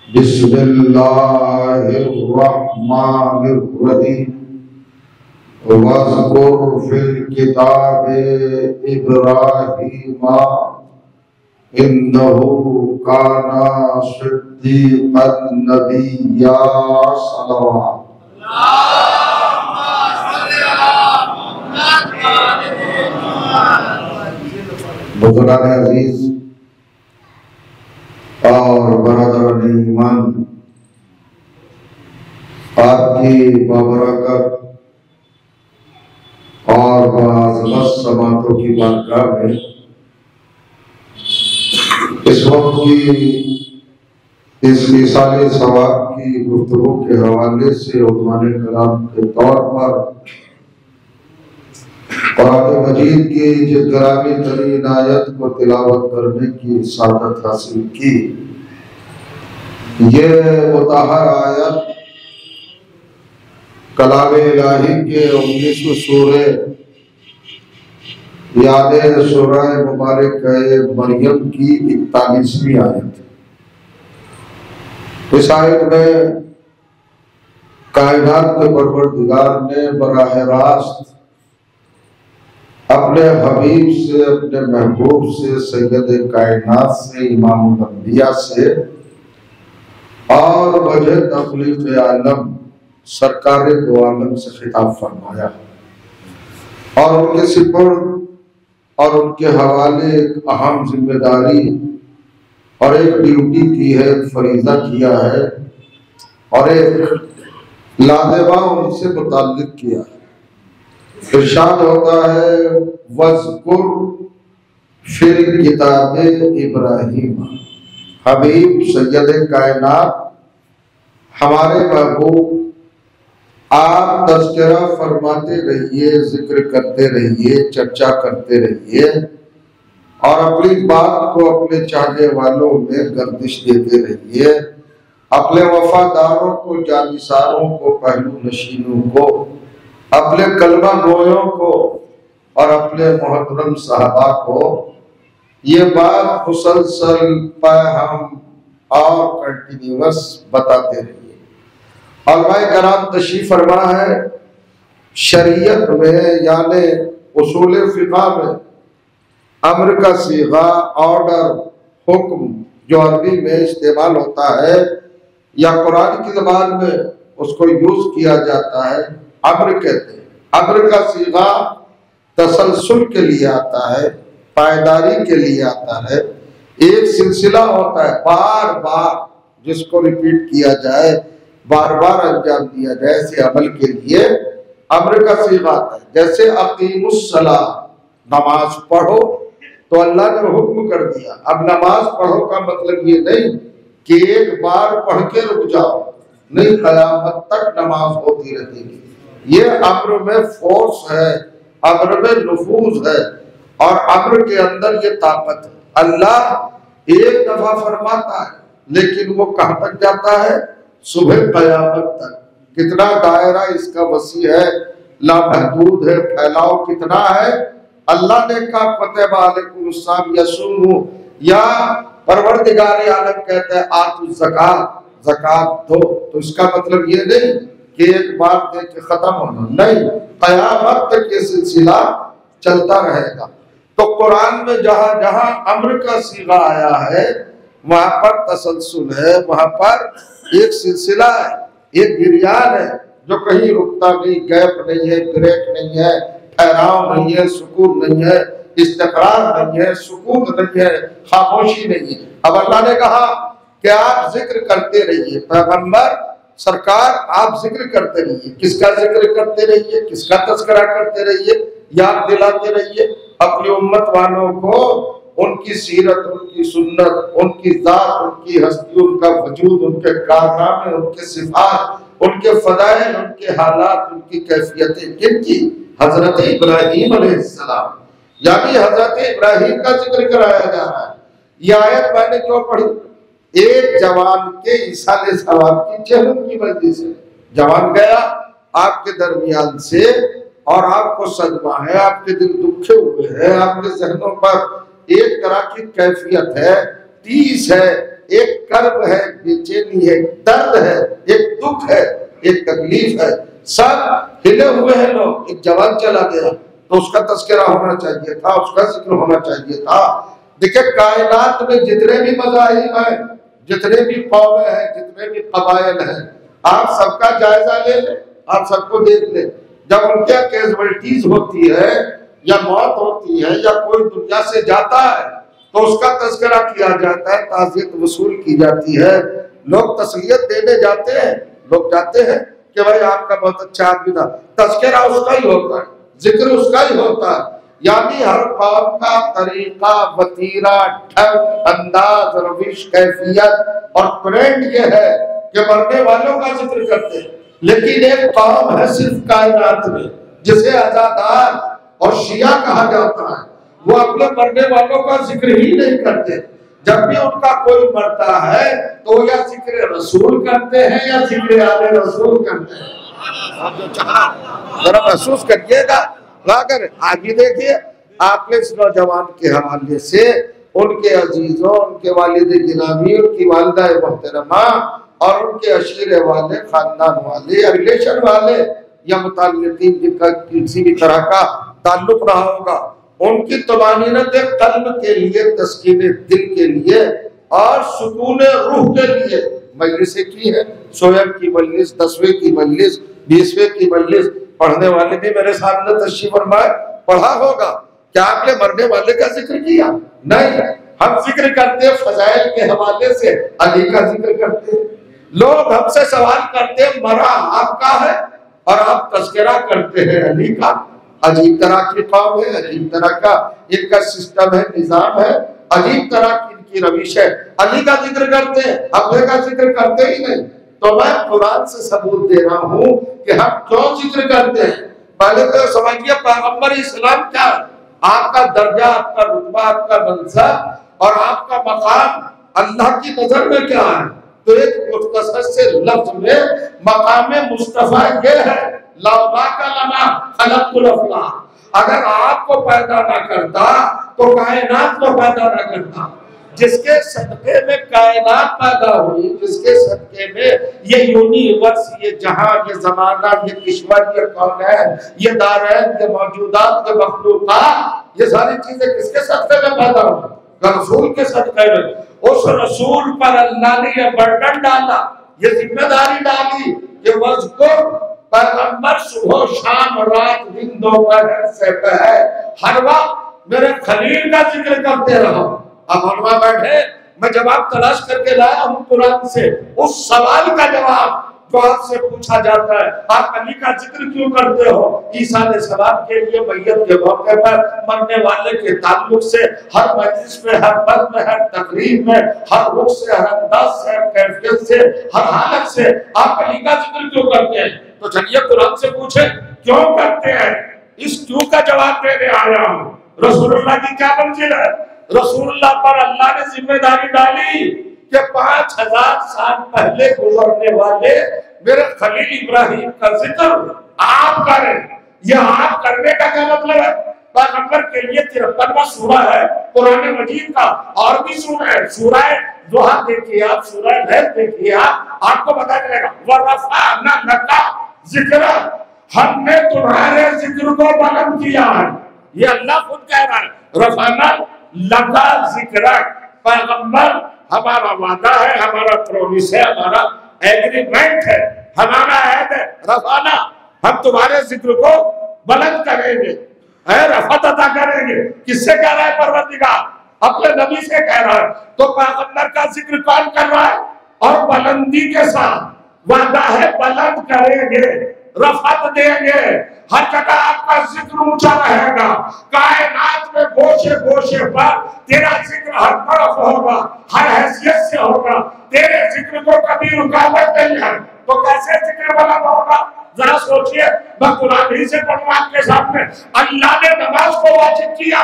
बिस्मिल्लाहिर्रहमानिर्रहीम। वज़्कुर फिल किताबे इब्राहीम इन्नहु काना सिद्दीक़न नबिय्या। सल्लल्लाहु बुज़ुर्गान अज़ीज़ और बरदरान ईमान, आपकी बबरकत और बाज़मत समातों की बारगाह में इस वक्त की इस मिसाले सवाब की गुफ्तगू के हवाले से उन्वाने कलाम के तौर पर कुरान मजीद की जिस ग्रामी तरीन आयत को तिलावत करने की सादत हासिल की, ये मुताहर आयत कलाम इलाही के 19वें सूरे याद सूरह मुबारक मरियम की 41वीं आयत। इस आयत में कायनात के परवरदिगार ने बराह रास्त अपने हबीब से, अपने महबूब से, सैयद कायनात से, इमाम अंबिया से और वजह तखलीक आलम सरकार दो आलम से खिताब फरमाया और उनके सिपुर्द और उनके हवाले एक अहम जिम्मेदारी और एक ड्यूटी की है, एक फरीजा किया है और एक लाज़िमा उनसे मुताल्लिक किया है। इरशाद होता है वज़्कुर फिल किताबे इब्राहीम। हबीब सैयद कायनात हमारे महबूब, आप तज़किरा फरमाते रहिए, जिक्र करते रहिए, चर्चा करते रहिए और अपनी बात को अपने चाहने वालों में गर्दिश देते रहिए। अपने वफादारों को, जानिसारों को, पहलू नशीनों को, अपने कलमा गोयों को और अपने मोहतरम साहबा को ये बात मुसलसल हम और कंटिन्यूअस बताते रहिए। और भाई कराम तशरीफ फरमा है, शरीयत में यानी उसूल फिक़ह में अम्र का सीगा, ऑर्डर, हुक्म जो अरबी में इस्तेमाल होता है या कुरान की ज़बान में उसको यूज किया जाता है, अम्र कहते हैं। अम्र का सीगा तसलसल के लिए आता है, पायदारी के लिए आता है। एक सिलसिला होता है, बार बार जिसको रिपीट किया जाए, बार बार अंजाम दिया जाए, ऐसे अमल के लिए अम्र का सीगा आता है। जैसे अकीमुस्सलाह, नमाज पढ़ो, तो अल्लाह ने हुक्म कर दिया। अब नमाज पढ़ो का मतलब ये नहीं कि एक बार पढ़ के रुक जाओ, नहीं, क़यामत तक नमाज होती रहेगी। ये अम्र में फोर्स है, अम्र में नफूज है और अम्र के अंदर ये ताकत है। अल्लाह एक दफा फरमाता है लेकिन वो कहां तक जाता है? सुबह क़यामत तक। कितना दायरा इसका वसी है, लामहदूद है, फैलाव कितना है। अल्लाह ने कहा कतिबा अलैकुमुस्सियाम यसूमु, या परवरदिगार आलम कहते हैं आतु ज़कात, ज़कात दो। तो इसका मतलब ये नहीं कि एक बार दे के खत्म होना, नहीं, क़यामत तक ये सिलसिला चलता रहेगा। तो कुरान में जहां जहां अम्र का सीगा आया है वहां पर तसलसल है, वहां पर एक सिलसिला है, एक गिरयान है जो कहीं रुकता नहीं, गैप नहीं है, ब्रेक नहीं है, ठहराव नहीं है, सुकून नहीं है, इस्तिक़रार नहीं है, सुकून नहीं है, खामोशी नहीं है। अब अल्लाह ने कहा कि आप जिक्र करते रहिए, पैगंबर सरकार आप जिक्र करते रहिए। किसका जिक्र करते रहिए? किसका तज़किरा करते रहिए? याद दिलाते रहिए अपनी उम्मत वालों को उनकी सीरत, उनकी सुन्नत, उनकी ज़ात, उनकी हस्ती, उनका वजूद, उनके कारनामे, उनके सिफ़ात, उनके फ़ज़ाइल, उनके हालात, उनकी कैफियतें। किनकी? हज़रत इब्राहीम अलैहिस्सलाम, यानी हज़रत इब्राहीम का जिक्र कराया जा रहा है। यह आयत मैंने क्यों पढ़ी? एक जवान के इसाले सवाब की चहल की वजह से जवान गया आपके दरमियान से और आपको सदमा है, आपके दिल दुखे हुए हैं, आपके जहनों पर एक तरह की कैफियत है, टीस है एक कर्ब है, बेचैनी है, दर्द है, एक दुख है, एक तकलीफ है, सब हिले हुए हैं लोग। एक जवान चला गया तो उसका तस्करा होना चाहिए था, उसका जिक्र होना चाहिए था। देखिए कायनात में जितने भी मज़ाहिब हैं, जितने भी कौमें हैं, जितने भी कबाइल हैं, आप सबका जायजा ले लें, आप सबको देख लें। जब उनके कैजुअलिटीज होती है या मौत होती है या कोई दुनिया से जाता है तो उसका तस्करा किया जाता है, ताज़ियत वसूल की जाती है, लोग तसलियत देने जाते हैं, लोग जाते हैं कि भाई आपका बहुत अच्छा आदमी था। तस्करा उसका ही होता है, जिक्र उसका ही होता है। यानी हर कौम का तरीका, वतीरा, ढंग, अंदाज, रविश, कैफियत और ट्रेंड ये है कि मरने वालों का जिक्र करते हैं। लेकिन एक कौम है सिर्फ कायनात में जिसे अज़ादार और शिया कहा जाता है, वो अपने मरने वालों का जिक्र ही नहीं करते। जब भी उनका कोई मरता है तो या जिक्र रसूल करते हैं या जिक्र आले रसूल करते हैं। जरा महसूस करिएगा, अगर आगे देखिए आपने इस नौजवान के हवाले से उनके अजीजों, उनके वालिद गिरामी, उनकी वालिदा मोहतरमा और उनके अशीरे वाले, खानदान वाले या रिलेशन वाले या मुताल्लिकीन जिनका किसी भी तरह का ताल्लुक रहा होगा, उनकी तमानीनत कल्ब के लिए, तस्कीने दिल के लिए और सुकून रूह के लिए मजलिसें की है। सोयब की मजलिस, 10वें की मजलिस, 20वें की मजलिस, पढ़ने वाले भी मेरे सामने तशरीफ फरमाए, पढ़ा होगा। क्या आपने मरने वाले का जिक्र किया? नहीं, हम जिक्र करते हैं फजाइल के हवाले से, अली का जिक्र करते हैं। लोग हमसे सवाल करते हैं मरा आपका है और आप तस्करा करते हैं अली का। अजीब तरह की कौम है, अजीब तरह का इनका सिस्टम है, निजाम है, अजीब तरह की इनकी रविश है। अली का जिक्र करते हैं, अपने का जिक्र करते ही नहीं। तो मैं कुरान से सबूत दे रहा हूँ कि हम क्यों जिक्र करते हैं। पहले तो समझिए पैगंबर इस्लाम क्या है, आपका दर्जा, आपका रुतबा, आपका मंसब और आपका मकाम अल्लाह की नजर में क्या है। तो एक मुख्तसर से लफ्ज में मकाम मुस्तफा ये है, लौला का लमा खलक़ुल अफ़लाक। अगर आपको पैदा ना करता तो कायनात को पैदा ना करता। जिसके सदके में कायनात पैदा हुई, जिसके सदके में ये यूनिवर्स, ये जहां, ये जमाना, ये किस्मत, ये कौनैन, ये दारैन, ये मौजूदात, ये मखलूक़ात, ये सारी चीजें किसके सदके में पैदा हुई? रसूल के सदके में। उस रसूल पर अल्लाह ने ये बर्डन डाला, ये जिम्मेदारी डाली कि वज़्कुर, पैगंबर सुबह शाम रात दिन दोपहर से हर वक्त मेरे खलील का जिक्र करते रहो। अब हम वहां बैठे, मैं जवाब तलाश करके लाया हूं कुरान से, उस सवाल का जवाब जो आपसे पूछा जाता है, आप अली का जिक्र क्यों करते हो? ईसा अलैहिस्सलाम के लिए मैयत के मौके पर, मरने वाले के ताल्लुक से, हर मजलिस में, हर पद में, हर तकरीर में, हर रुख से, हर अंदाज से, हर कैफियत से, हर हालत से आप अली का जिक्र क्यों करते हैं? तो चलिए कुरान से पूछे क्यों करते हैं। इस क्यों का जवाब देने आया हूं। रसूलुल्लाह की क्या मंजिल है? रसूलुल्लाह पर अल्लाह ने जिम्मेदारी डाली कि 5000 साल पहले गुजरने वाले मेरे खलील इब्राहिम का जिक्र आप करें। यह आप करने का क्या मतलब है? पैगंबर के लिए 53वां सूरा है कुरान मजीद का, और भी सूरा है, सूरा दुहा देखिए आप, सूरा लैल देखिए आप, आपको पता चलेगा। वरफ़अना लका ज़िक्रा, हमने तुम्हारे जिक्र को बुलंद किया है। ये अल्लाह खुद कह रहा है, रफ़अना लका ज़िक्रा। पैगंबर हमारा वादा है, हमारा प्रॉमिस है, हमारा एग्रीमेंट है, हमारा ऐद है। रफ़अना, हम तुम्हारे जिक्र को बुलंद करेंगे, रफ़अत अता करेंगे। किससे कह रहा है परवरदिगार? अपने नबी से कह रहा है। तो पैगंबर का जिक्र कौन कर रहा है? और बुलंदी के साथ वादा है, बुलंद करेंगे, रफ़अत देंगे, हर जगह आपका जिक्र ऊंचा रहेगा। कायनात में गोशे गोशे पर तेरा जिक्र हर तरफ होगा, हर हैसियत से होगा। तेरे जिक्र को कभी रुकावट नहीं है, तो कैसे जिक्र बुलंद होगा? जरा सोचिए। मैं कुरान ही से पढ़ूं आपके सामने। अल्लाह ने नमाज को वाजिब किया।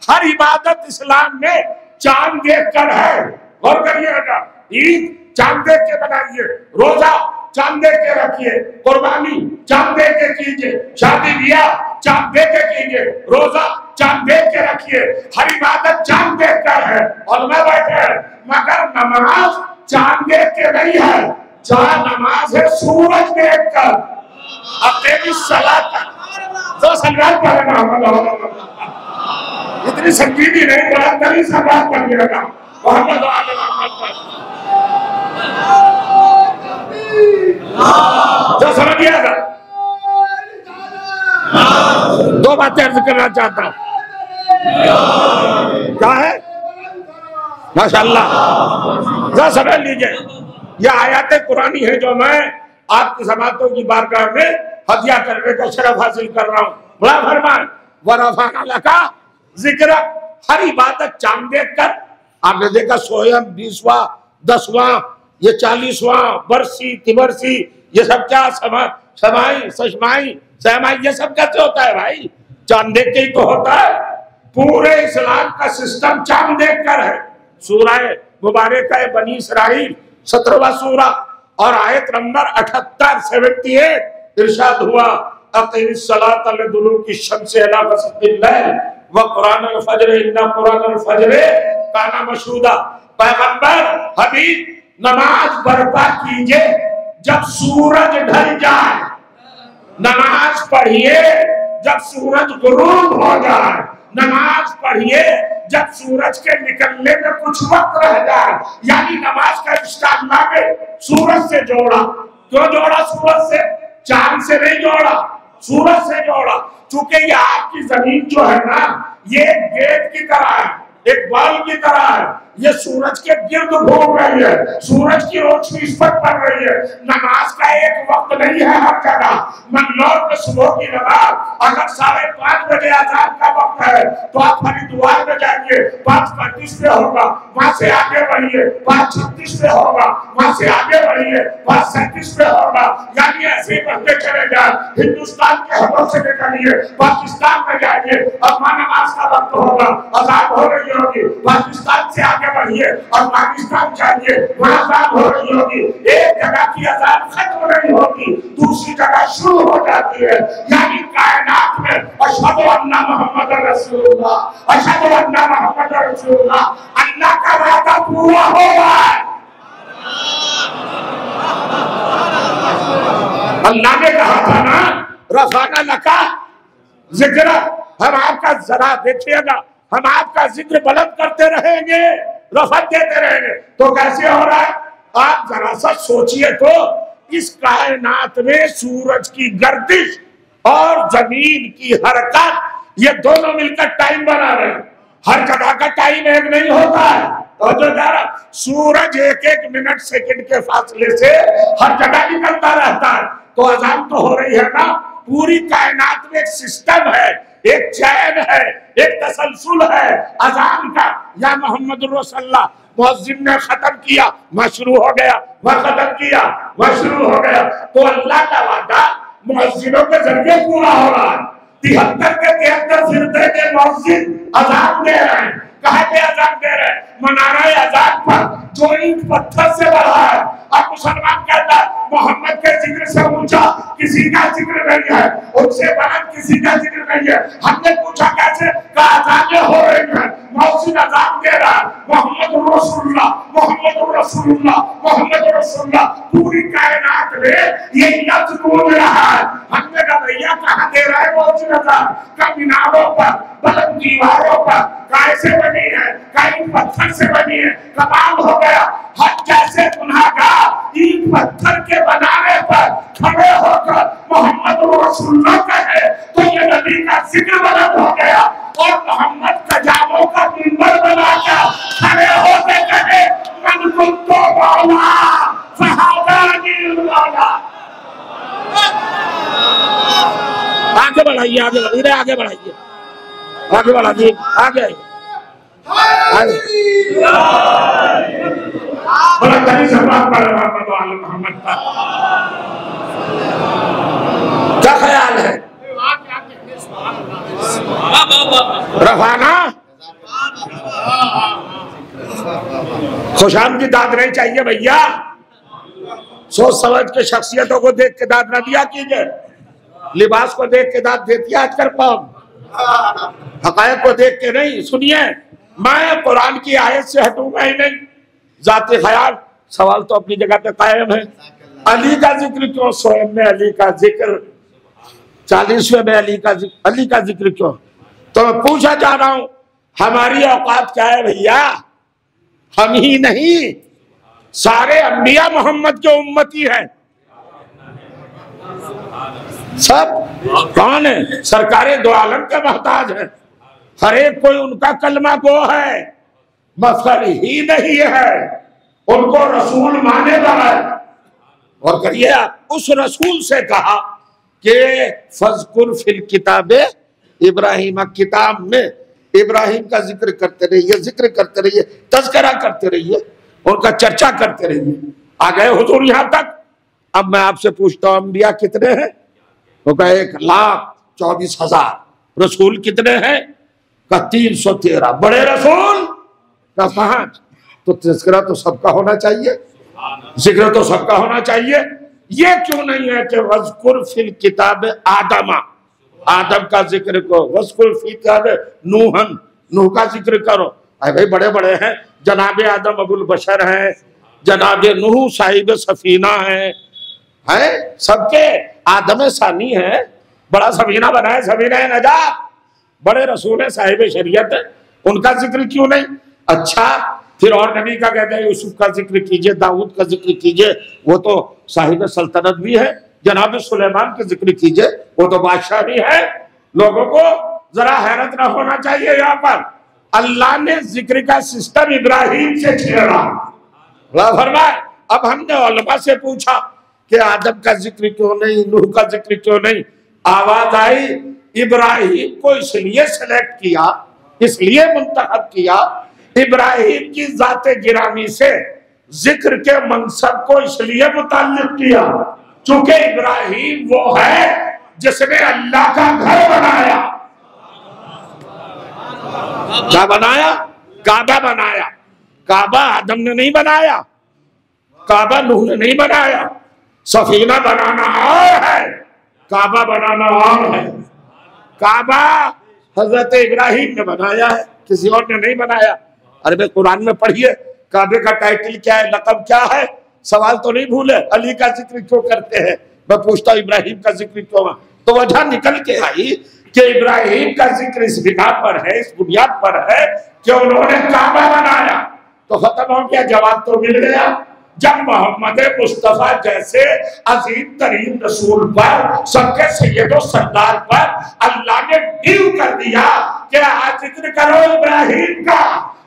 हर इबादत इस्लाम में चांद देख कर है, गौर करिएगा। ईद चांद देख के बनाइए, रोजा चांद देख के रखिए, कुर्बानी चांद देख के कीजिए, शादी ब्याह चांद देख के कीजिए, रोजा चांद देख के रखिए, हर इबादत चांद देख कर है। और मैं बैठे मगर नमाज चांद देख के नहीं है, चांद नमाज है सूरज देख कर। अब तेरी सलात तो सलात पढ़ना, इतनी संजीदी नहीं पड़ा, तभी सलात पढ़ के रखा। जो समझ गया था, दो बातें अर्ज करना चाहता हूं। क्या है? माशाअल्लाह, जो समझ लीजिए, यह आयतें कुरानी है जो मैं आपकी समातों की बारगाह में हदिया करने का शरफ हासिल कर रहा हूं। बड़ा फरमान वरफाना लका जिक्र, हर इबादत चांद देख कर। आपने देखा सोयम 20वां 10वां ये 40वां बरसी तिबरसी ये सब क्या समाई सशमाई सहमाई ये सब कैसे होता है भाई? चांद देख के ही तो होता है। पूरे इस्लाम का सिस्टम चांद देख कर है। सूरह मुबारक है बनी इसराइल 17वां सूरा और आयत नंबर 78 78 इरशाद हुआ अक़ीमिस सलात लिदुलूकी शम्स इला ग़सक़िल लैल व क़ुरान अल-फ़ज्र इन्ना क़ुरान अल-फ़ज्र काना मशहूदा। पैगंबर हबीब नमाज बर्पा कीजिए जब सूरज ढल जाए, नमाज पढ़िए जब सूरज गुरूब हो जाए, नमाज पढ़िए जब सूरज के निकलने में कुछ वक्त रह जाए। यानी नमाज का रिश्ता अल्लाह ने सूरज से जोड़ा। क्यों जोड़ा सूरज से? चांद से नहीं जोड़ा, सूरज से जोड़ा। चूंकि ये आपकी जमीन जो है ना, ये गेट की तरह है, एक बॉल की तरह है, ये सूरज के गिर्द घूम रही है, सूरज की रोशनी इस पर पड़ रही है। नमाज का एक वक्त नहीं है हर जगह। मंगलौर में सुबह की नमाज अगर 5:30 बजे अज़ान का वक्त है तो आप हरिद्वार में जाइए 5:35 पे होगा, वहां से आगे बढ़िए 5:36 पे होगा, वहां से आगे बढ़िए 5:37 पे होगा। यानी ऐसे बढ़ते चले जाए। हिंदुस्तान के हदों से निकलिए पाकिस्तान में जाइए, अब नमाज का वक्त होगा, अज़ान हो रही होगी, पाकिस्तान से आगे बढ़िए और पाकिस्तान जाइए वहां अज़ान हो रही होगी। एक जगह की अज़ान खत्म नहीं होगी, दूसरी जगह शुरू हो जाती है। यानी कायनात में अशहदु अन्ना मुहम्मदुर रसूलुल्लाह, अशहदु अन्ना मुहम्मदुर रसूलुल्लाह, अल्लाह का वादा पूरा हो रहा है। अल्लाह ने कहा था ना रफाना लका जिक्र, हम आपका जरा देखिएगा, हम आपका जिक्र बुलंद करते रहेंगे, रफत देते रहेंगे। तो कैसे हो रहा है? आप जरा सा सोचिए तो, इस कायनात में सूरज की गर्दिश और जमीन की हरकत ये दोनों मिलकर टाइम बना रहे हैं। हर जगह का टाइम एक नहीं होता है। तो जो सूरज एक एक मिनट सेकंड के फासले से हर जगह निकलता रहता है। तो अज़ान तो हो रही है ना, पूरी कायनात में एक सिस्टम है, एक चैन है, एक तसलसल है अज़ान का। या मोहम्मद रसूलुल्लाह, मुअज्जिन ने खत्म किया, वह शुरू हो गया, वह खत्म किया, वह शुरू हो गया। तो अल्लाह का वादा मुअज्जिनों के जरिए पूरा हो रहा है। 73 के 73 फिरके के मुअज्जिन अज़ान दे रहे हैं। कहा पे अज़ान दे रहे हैं? मनारा अज़ान पर जो ईंट पत्थर से बना है। अब मुसलमान कहता है मोहम्मद के जिक्र से ऊंचा किसी का जिक्र नहीं है, उनसे बुलंद किसी का जिक्र नहीं है। हमने पूछा कैसे? का अज़ानें हो रही हैं, मुअज्जिन अज़ान दे रहा है, मोहम्मद रसूलुल्लाह, मोहम्मद रसूलुल्लाह, मोहम्मद रसूलुल्लाह। पूरी कायनात में ये लफ्ज़ गूंज रहा है। हमने कहा भैया कहाँ दे रहा है मुअज्जिन अज़ान? का मीनारों पर, बुलंद दीवारों पर, कैसे बनी है, कहीं पत्थर से बनी है। कमाल हो गया। हर जैसे गुनाहगार ईंट पत्थर के बनाने पर खड़े होकर मोहम्मद रसूलुल्लाह कहे तो ये नबी का जिक्र बुलंद हो गया। और मोहम्मद कजामों का मिंबर बनाकर खड़े होकर कहे मन कुंतो मौला फहादानी मौला। आगे बढ़ाइए, आगे बढ़ाइए, आगे बढ़ाइए, आगे बढ़ाइए, आगे बड़ा तरी से बात कर मोहम्मद का क्या ख्याल है? रफाना खुशाम की दाद नहीं चाहिए भैया। सोच समझ के शख्सियतों को देख के दाद ना दिया कीजिए। लिबास को देख के दाद देती है आजकल कौन? हकायक को देख के नहीं। सुनिए, मैं कुरान की आयत से हटूंगा ही नहीं। जाते ख्याल सवाल तो अपनी जगह पे कायम है। अली का जिक्र क्यों? स्वयं में अली का जिक्र, 40वें में अली का जिक्र क्यों? तो मैं पूछा जा रहा हूं, हमारी औकात क्या है भैया? हम ही नहीं, सारे अंबिया मोहम्मद के उम्मती हैं। सब कौन है? सरकारे दो आलम के मोहताज हैं। हर एक कोई उनका कलमा गो है, मफखर ही नहीं है। उनको रसूल मानेगा है। और करिए, आप उस रसूल से कहा कि फज़कुर फिल किताबे इब्राहिम, किताब में इब्राहिम का जिक्र करते रहिए, तज़किरा करते रहिए, उनका चर्चा करते रहिए। आ गए हुजूर यहां तक। अब मैं आपसे पूछता हूं, अंबिया कितने हैं? वो कहा 1,24,000। रसूल कितने हैं? का 313। बड़े रसूल का 5। तो तज़किरा तो सबका होना चाहिए, जिक्र तो सबका होना चाहिए। ये क्यों नहीं है कि वज़कुर फिल किताब आदमा, आदम का जिक्र को, वज़कुर फिल किताब नूहन, नूह का जिक्र करो। अरे भाई, बड़े बड़े हैं, जनाबे आदम अबुल बशर हैं, जनाबे नूह साहिब सफीना है सबके आदम सानी है। बड़ा सफीना बनाए, सफीना नजात। बड़े रसूल है, साहिब शरीयत है, उनका जिक्र क्यों नहीं? अच्छा, फिर और नबी का कहते हैं यूसुफ का जिक्र कीजिए, दाऊद का जिक्र कीजिए, वो तो साहिब सल्तनत भी है। जनाब सुलेमान का जिक्र कीजिए, वो तो बादशाह भी है। लोगों को जरा हैरत ना होना चाहिए। यहाँ पर अल्लाह ने जिक्र का सिस्टम इब्राहिम से छेड़ा। फरमाए, अब हमने उलमा से पूछा कि आदम का जिक्र क्यों नहीं, नूह का जिक्र क्यों नहीं? आवाज आई, इब्राहिम को इसलिए सेलेक्ट किया, इसलिए मुंतखब किया, इब्राहिम की जाते गिरामी से जिक्र के मनसब को इसलिए मुताल्लिक किया चूंकि इब्राहिम वो है जिसने अल्लाह का घर बनाया। क्या बनाया? काबा बनाया। काबा आदम ने नहीं बनाया, काबा नूह ने नहीं बनाया। सफीना बनाना और है, काबा बनाना और है। काबा हजरत इब्राहिम ने बनाया है, किसी और ने नहीं बनाया। अरे भाई, कुरान में पढ़िए, काबे का टाइटल क्या है, लक़ब क्या है? सवाल तो नहीं भूले, अली का जिक्र क्यों करते हैं? मैं पूछता हूँ, इब्राहिम का जिक्र क्यों? तो वजह निकल के आई कि इब्राहिम का जिक्र इस बिना पर है, इस बुनियाद पर है कि उन्होंने काबा बनाया। तो खत्म हो गया, जवाब तो मिल गया। जब मोहम्मद मुस्तफा जैसे अजीम तरीन रसूल पर, सबके सैयदो सरदार पर अल्लाह ने डील कर दिया कि आज जिक्र करो इब्राहिम का,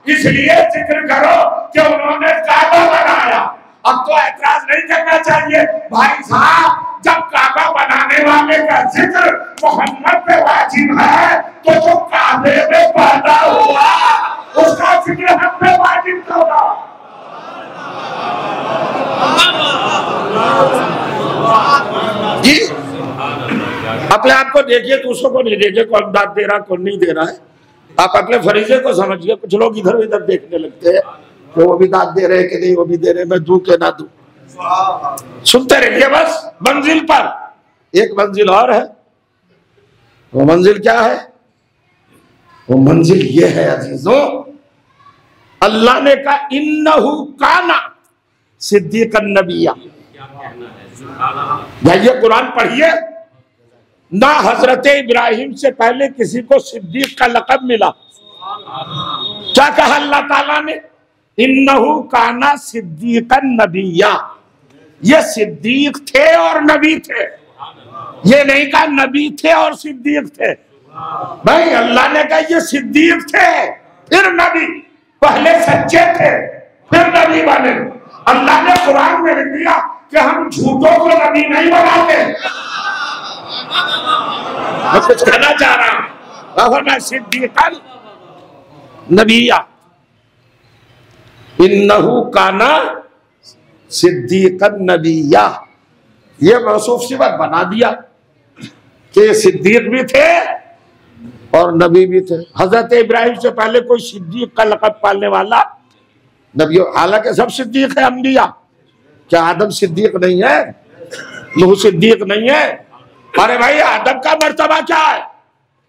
इसलिए जिक्र करो कि उन्होंने काबा बनाया। अब तो एतराज नहीं करना चाहिए भाई साहब, जब काबा बनाने वाले का जिक्र मोहम्मद पे वाजिब है तो जो काबे में पैदा हुआ उसका जिक्र हम पे वाजिब होगा। जी, अपने आप को देखिए, दूसरों को नहीं देखिए, कौन दाद दे रहा कौन नहीं दे रहा है। आप अपने फरीजे को समझिए। कुछ लोग इधर उधर देखने लगते हैं तो वो भी दाद दे रहे हैं कि नहीं, वो भी दे रहे हैं, मैं दूं के ना दूं। सुनते रहिए बस। मंजिल पर एक मंजिल और है। वो मंजिल क्या है? वो मंजिल ये है अजीजों, अल्लाह ने कहा इन्नहु काना सिद्दीक़न नबिय्या। जाइए कुरान पढ़िए ना, हजरत इब्राहिम से पहले किसी को सिद्दीक का लक़ब मिला। क्या कहा अल्लाह ताला ने? इन्नहु काना सिद्दीक़न नबिय्या। ये सिद्दीक थे और नबी थे, ये नहीं कहा नबी थे और सिद्दीक थे। भाई अल्लाह ने कहा ये सिद्दीक थे फिर नबी, पहले सच्चे थे फिर नबी बने। अल्लाह ने कुरान में लिख दिया कि हम झूठों को नबी नहीं बनाते। मैं कुछ कहना चाह रहा हूं, सिद्दीक़न नबिय्या, इन्नहु काना सिद्दीक़न नबिय्या। ये मौसूफ सिफत बना दिया कि सिद्दीक भी थे और नबी भी थे। हजरत इब्राहिम से पहले कोई सिद्दीक का लक़ब पालने वाला नबी, हालांकि सब सिद्दीक है अंबिया। क्या आदम सिद्दीक नहीं है? नूह सिद्दीक नहीं है? अरे भाई, आदम का मर्तबा क्या है?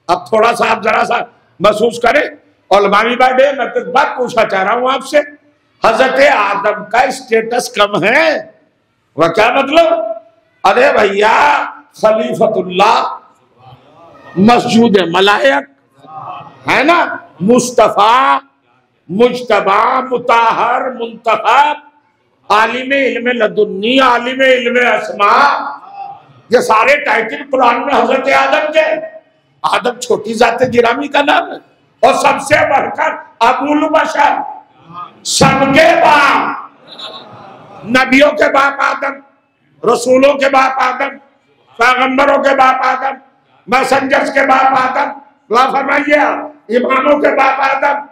अब थोड़ा सा आप जरा सा महसूस करें। और लंबावी बैठे, मैं तो बात पूछना चाह रहा हूं आपसे, हजरत आदम का स्टेटस कम है, वह क्या मतलब? अरे भैया खलीफतुल्लाह, मस्जूद मलायक है ना, मुस्तफा, मुज्तबा, मुताहर, मुंतखब, आलिम इल्म लदुन्नी, आलिम इल्म अस्मा, ये सारे टाइटल कुरान में हजरत आदम के। आदम छोटी जाते गिरामी का नाम है, और सबसे बढ़कर अबुल बशर, सबके बाप, नबियों के बाप आदम, रसूलों के बाप आदम, पैगंबरों के बाप आदम, मैसेंजर्स के बाप आदम, फरमाइए इमामों के बाप आदम,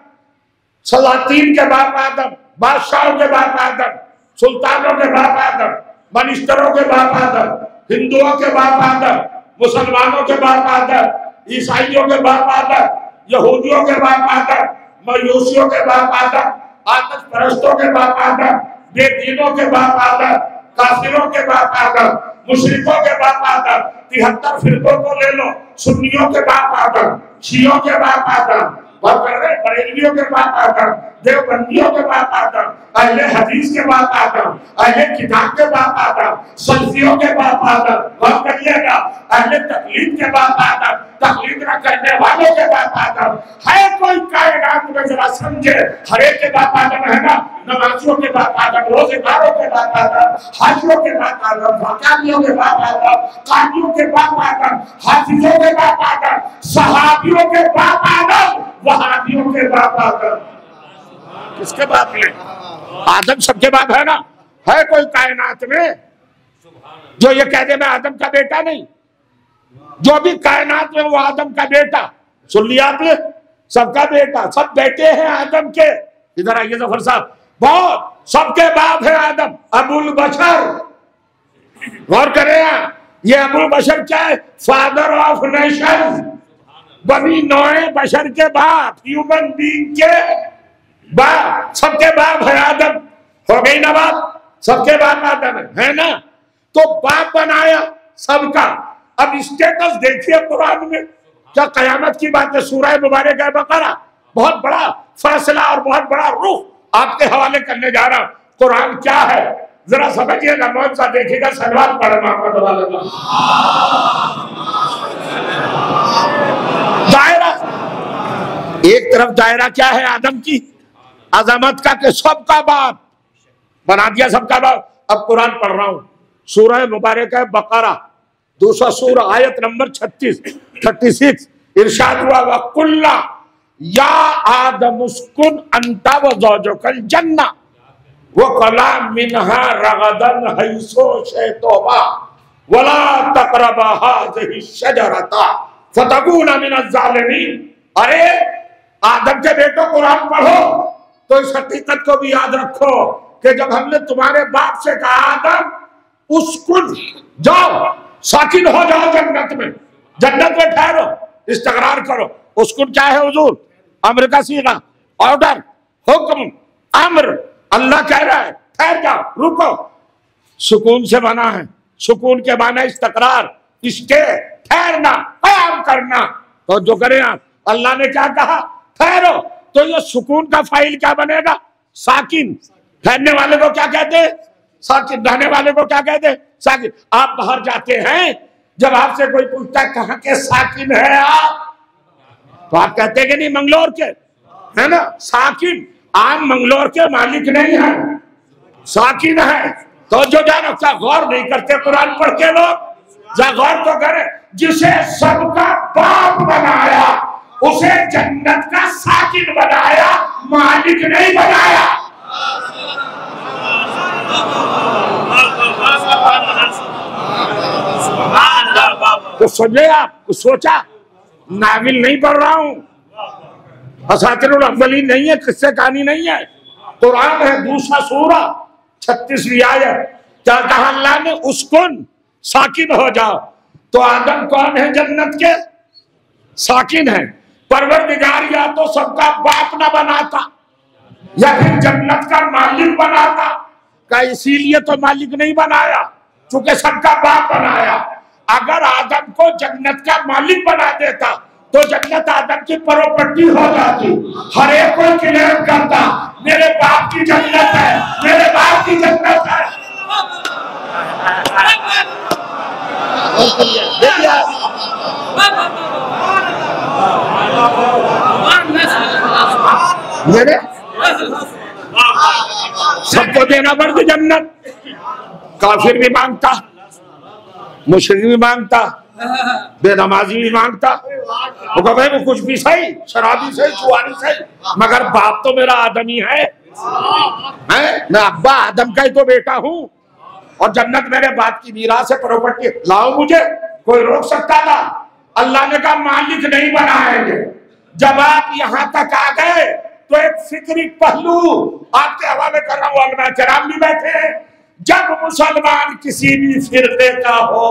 सलातीन के बाप आदम, बादशाहों के बाप आदम, सुल्तानों के बाप आदम, मिनिस्टरों के बाप आदम, हिंदुओं के बाप आदम, मुसलमानों के बाप आदम, ईसाइयों के बाप आदम, यहूदियों के बाप आदम, मयूसियों के बाप आदम, आतश परस्तों के बाप आदम, बेदीनों के बाप आदम, काफिरों के बाप आदम, मुशरिकों के बाप आदम, 73 फिरकों को ले लो, सुन्नियों के बाप आदम, शियों के बाप आदम, बरेलवियों के बाप आदम, देवबंदियों के बाप आदम, अहले हदीस के बाप आदम, अहले किताब के बाप आदम, सल्फियों के बाप आदम, गौर करिएगा, अहले तकलीद के बाप आदम, तकलीद न करने वालों के बाप आदम। है कोई कायनात में जरा समझे, हरे के बाप आदम है ना, नमाजियों के बाप आदम, रोजेदारों के बाप आदम, हाजियों के बाप आदम, ज़कातियों के बाप आदम, कादियों के बाप आदम, हाफिजों के बाप आदम, सहाबियों के बाप आदम, वहाबियों के बाप आदम। किसके बाप है? आदम सबके बाप है ना। है कोई कायनात में जो ये कह दे मैं आदम का बेटा नहीं? जो भी कायनात में वो आदम का बेटा, सुन लिया आपने, सबका बेटा, सब बेटे हैं आदम के। इधर आइए जफर साहब, बहुत सबके बाप है आदम, अबुल बशर। गौर करें, ये अबुल बशर क्या है? फादर ऑफ नेशन, बनी नौए बशर के बाप, ह्यूमन बीइंग के बाप, सबके बाप है आदम। हो गई ना बात? सबके बाप आदम है ना। तो बाप बनाया सबका। अब स्टेटस देखिए कुरान में, क्या कयामत की बात है। सूरह मुबारक है बकरा, बहुत बड़ा फैसला और बहुत बड़ा रुख आपके हवाले करने जा रहा हूं। कुरान क्या है जरा समझिएगा, मौन सा देखिएगा। सलवात पढ़ना दायरा, एक तरफ दायरा क्या है आदम की अजमत का, कि सबका बाप बना दिया, सबका बाप। अब कुरान पढ़ रहा हूं, सूरह मुबारक है बकरा, दूसरा सूरा, आयत नंबर 36 इरशाद हुआ, वकुल्ला या आदम उस्कुन अंता व ज़ौजुकल जन्ना व कला मिनहा रगदन हैसो शैतोबा वला तक़रबा हाज़िहि शजरता फतकूना मिनज़ ज़ालिमीन। अरे आदम के बेटो कुरान पढ़ो तो इस हकीकत को भी याद रखो कि जब हमने तुम्हारे बाप से कहा आदम उस्कुन, जाओ साकिन हो जाओ जन्नत में, जन्नत में ठहरो, इस्तक़रार करो। उस्कुन क्या है हुजूर? अम्र का सीगा, ऑर्डर, हुक्म, अम्र। अल्लाह कह रहा है ठहर जाओ, रुको। सुकून से बना है, सुकून के माना इस्तक़रार, इसके ठहरना, क़याम करना। तो जो करें आप, अल्लाह ने क्या कहा? ठहरो। तो ये सुकून का फाइल क्या बनेगा? साकिन। ठहरने वाले को क्या कहते हैं? साकिन। रहने वाले को क्या कहते हैं? साकिन। आप बाहर जाते हैं, जब आपसे कोई पूछता है कहाँ के साकिन है आप, तो आप कहते हैं कि नहीं मंगलोर के, है ना। साकिन। आप मंगलोर के मालिक नहीं है, साकिन है। तो जो जानो, क्या गौर नहीं करते कुरान पढ़ के लोग? जा गौर तो करें। जिसे सबका बाप बनाया उसे जन्नत का साकिन बनाया, मालिक नहीं बनाया। तो समझे आप? सोचा, नाविल नहीं पढ़ रहा हूं, असातिरुल अव्वलीन नहीं है, किस्से कहानी नहीं है, कुरान है। दूसरा सूरा 36वीं आयत, क्या कहा अल्लाह ने? उस्कुन, साकिन हो जाओ। तो आदम कौन है? जन्नत के साकिन है। परवरदिगार या तो सबका बाप ना बनाता या फिर जन्नत का मालिक बनाता का, इसीलिए तो मालिक नहीं बनाया, चूंकि सबका बाप बनाया। अगर आदम को जन्नत का मालिक बना देता तो जन्नत आदम की प्रॉपर्टी हो जाती। हर एक कोई क्लेम करता मेरे बाप की जन्नत है, मेरे बाप की जन्नत है। मेरे सबको देना पड़ती जन्नत। काफिर भी मांगता, मुशरिक भी मांगता, बेनमाजी भी मांगता। वो कहता है वो कुछ भी सही, शराबी सही, जुआरी सही, मगर बाप तो मेरा आदम ही है। मैं अब्बा आदम का ही तो बेटा हूँ और जन्नत मेरे बाप की मीरास है, प्रॉपर्टी। लाओ मुझे, कोई रोक सकता था? अल्लाह ने कहा मालिक नहीं बनाएंगे। जब आप यहाँ तक आ गए तो एक फिक्री पहलू आपके हवाले कर रहा हूँ, अलमा किराम भी बैठे हैं। जब मुसलमान किसी भी फिरके का हो,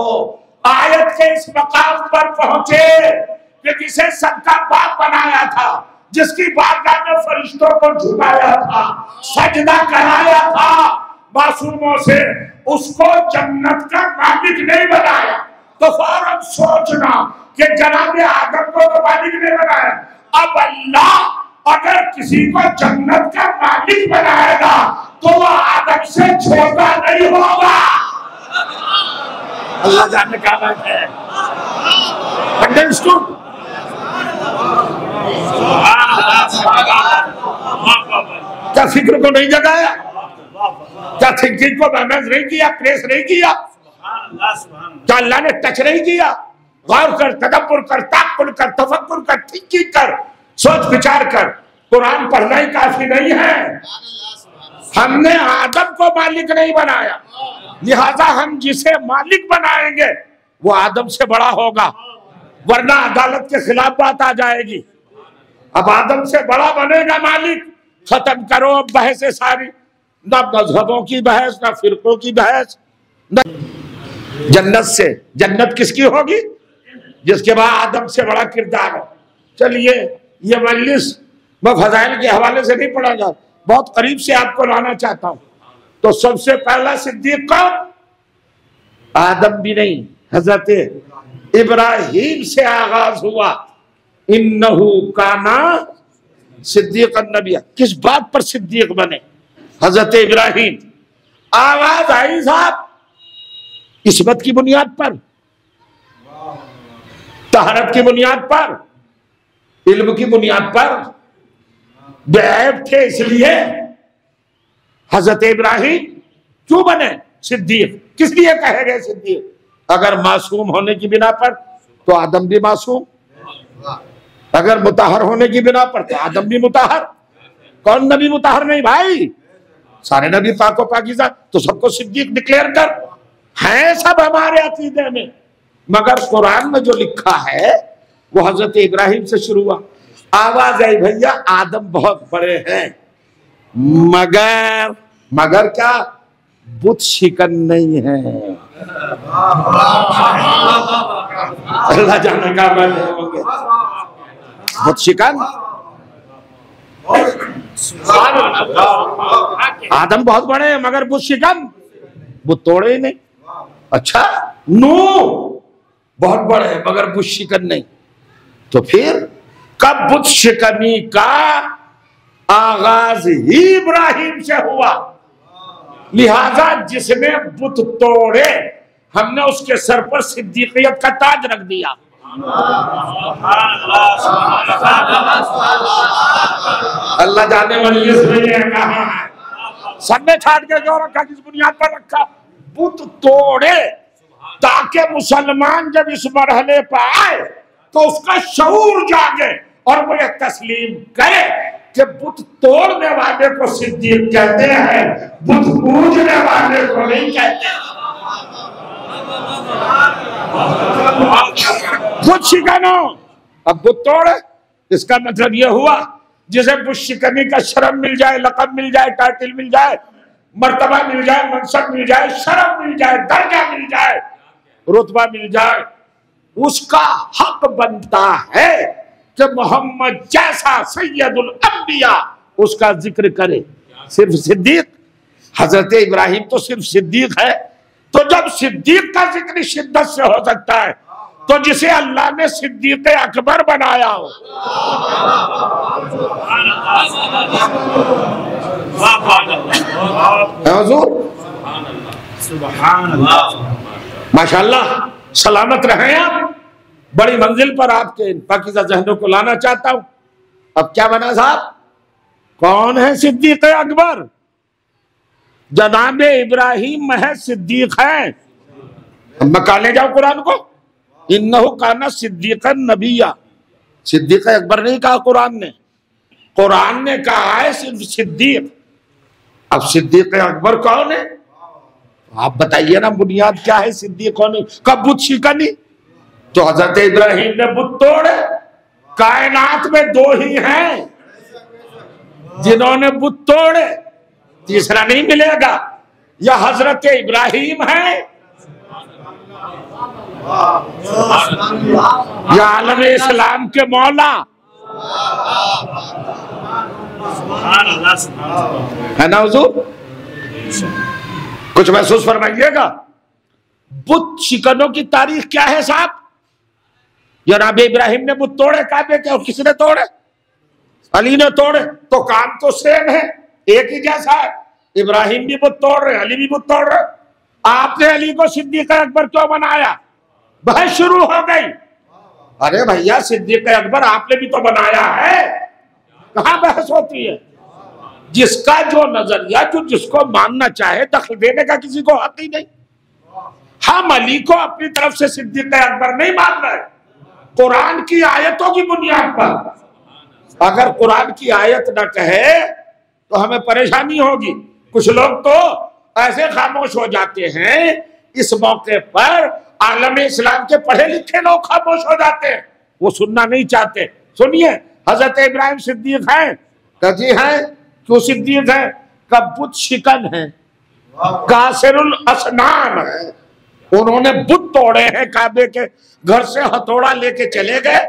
आयत के इस मकाम पर पहुंचे कि जिसे सबका बाप बनाया था, जिसकी बारगाह में फरिश्तों को झुकाया था, सजदा कराया था मासूमों से, उसको जन्नत का मालिक नहीं बनाया। तो फौरन सोचना कि जनाब आदम को तो मालिक नहीं बनाया, अब अल्लाह अगर किसी को जन्नत का मालिक बनाएगा तो वो आदम से छोटा नहीं होगा। अल्लाह जाने का बात है। अंडरस्टूड? क्या फिक्र को नहीं जगाया? क्या थिंकिंग को बैलेंस नहीं किया, प्रेस नहीं किया? क्या अल्लाह ने टच नहीं किया? गौर कर, तदब्बुर कर, ताक़ुल कर, तफक्कुर कर, थिंकिंग कर, सोच विचार कर। कुरान पढ़ना ही काफी नहीं है। हमने आदम को मालिक नहीं बनाया, लिहाजा हम जिसे मालिक बनाएंगे वो आदम से बड़ा होगा, वरना अदालत के खिलाफ बात आ जाएगी। अब आदम से बड़ा बनेगा मालिक, खत्म करो अब बहसें सारी, न मजहबों की बहस, न फिरकों की बहस, न जन्नत से। जन्नत किसकी होगी? जिसके बाद आदम से बड़ा किरदार है। चलिए ये मजलिस मैं फजाइल के हवाले से नहीं पढ़ाऊंगा, बहुत करीब से आपको लाना चाहता हूं। तो सबसे पहला सिद्दीक कौन? आदम भी नहीं, हजरत इब्राहिम से आगाज हुआ। इन्नहु काना सिद्दीक नबिया। किस बात पर सिद्दीक बने? हजरत इब्राहिम। आवाज आई साहब इस्मत की बुनियाद पर, तहरत की बुनियाद पर, इल्म की बुनियाद पर। बेऐब थे इसलिए हजरत इब्राहिम क्यों बने सिद्दीक? किस लिए कहे गए सिद्दीक? अगर मासूम होने की बिना पर तो आदम भी मासूम, अगर मुताहर होने की बिना पर तो आदम भी मुताहर। कौन नबी मुताहर नहीं भाई? सारे नबी पाको पाकीज़ा। तो सबको सिद्दीक डिक्लेयर कर, है सब हमारे अकीदे में, मगर कुरान में जो लिखा है वो हजरत इब्राहिम से शुरू हुआ। आवाज आई भैया आदम बहुत बड़े हैं, मगर क्या बुत शिकन नहीं है। अल्लाह जाने का बने होंगे बुत शिकन। आदम बहुत बड़े हैं मगर बुत शिकन, बुत तोड़े ही नहीं। अच्छा नूह बहुत बड़े हैं मगर बुत शिकन नहीं। तो फिर कब बुत शिकनी का आगाज ही इब्राहिम से हुआ, लिहाजा जिसने बुत तोड़े हमने उसके सर पर सिद्दीकियत का ताज रख दिया। अल्लाह जाने वाली कहा है, सब में छाट के जो रखा, किस बुनियाद पर रखा? बुत तोड़े ताकि मुसलमान जब इस मरहले पर आए तो उसका शऊर जागे और वो ये तस्लीम करे कि बुत तोड़ने वाले को सिद्दीक कहते हैं, बुत पूजने वाले को नहीं कहते। बुत शिकनो, अब बुत तोड़े इसका मतलब यह हुआ जिसे बुत शिकनी का शर्म मिल जाए, लक़ब मिल जाए, टाइटल मिल जाए, मर्तबा मिल जाए, मनसब मिल जाए, शर्म मिल जाए, दर्जा मिल जाए, रुतबा मिल जाए, उसका हक बनता है कि मोहम्मद जैसा सैयदुल अंबिया उसका जिक्र करे। सिर्फ सिद्दीक, हजरत इब्राहिम तो सिर्फ सिद्दीक है। तो जब सिद्दीक का जिक्र शिद्दत से हो सकता है तो जिसे अल्लाह ने सिद्दीक़ अकबर बनाया हो। माशाअल्लाह, सलामत रहे आप, बड़ी मंजिल पर आपके पाकीज़ा ज़हनों को लाना चाहता हूं। अब क्या बना साहब, कौन है सिद्दीक़ अकबर? जनाब इब्राहिम महज सिद्दीक है। मक्का ले जाओ कुरान को, इन्नहु काना सिद्दीक़न नबिय्या। सिद्दीक़ अकबर नहीं कहा कुरान ने कहा है सिर्फ सिद्दीक। अब सिद्दीक़ अकबर कौन है आप बताइए ना, बुनियाद क्या है सिद्दीक कौन है? कब बुत शिकनी? तो हजरत इब्राहिम ने बुत तोड़े। कायनात में दो ही हैं जिन्होंने बुत तोड़े, तीसरा नहीं मिलेगा। या हजरत इब्राहिम है या आलम इस्लाम के मौला है ना हुजूर? कुछ महसूस फरमाइएगा। बुत शिकनों की तारीख क्या है साहब? जनाब इब्राहिम ने बुत तोड़े काबे के, और किसने तोड़े? अली ने तोड़े। तो काम तो सेम है, एक ही जैसा है। इब्राहिम भी बुत तोड़ रहे, अली भी बुत तोड़ रहे। आपने अली को सिद्दीक़ अकबर क्यों बनाया? बहस शुरू हो गई। अरे भैया, सिद्दीक़ अकबर आपने भी तो बनाया है, कहां बहस होती है? जिसका जो नजरिया, जो जिसको मानना चाहे, दखल देने का किसी को हक ही नहीं। हम अली को अपनी तरफ से सिद्दीक़ अकबर नहीं मान रहे, कुरान की आयतों की बुनियाद पर। अगर कुरान की आयत न कहे तो हमें परेशानी होगी। कुछ लोग तो ऐसे खामोश हो जाते हैं, इस मौके पर आलम इस्लाम के पढ़े लिखे लोग खामोश हो जाते हैं, वो सुनना नहीं चाहते। सुनिए, हजरत इब्राहिम सिद्दीक हैं? जी हैं। क्यों सिद्दीक है? कब बुत शिकन है, कासिरुल असनाम है। उन्होंने बुत तोड़े हैं, काबे के घर से हथौड़ा लेके चले गए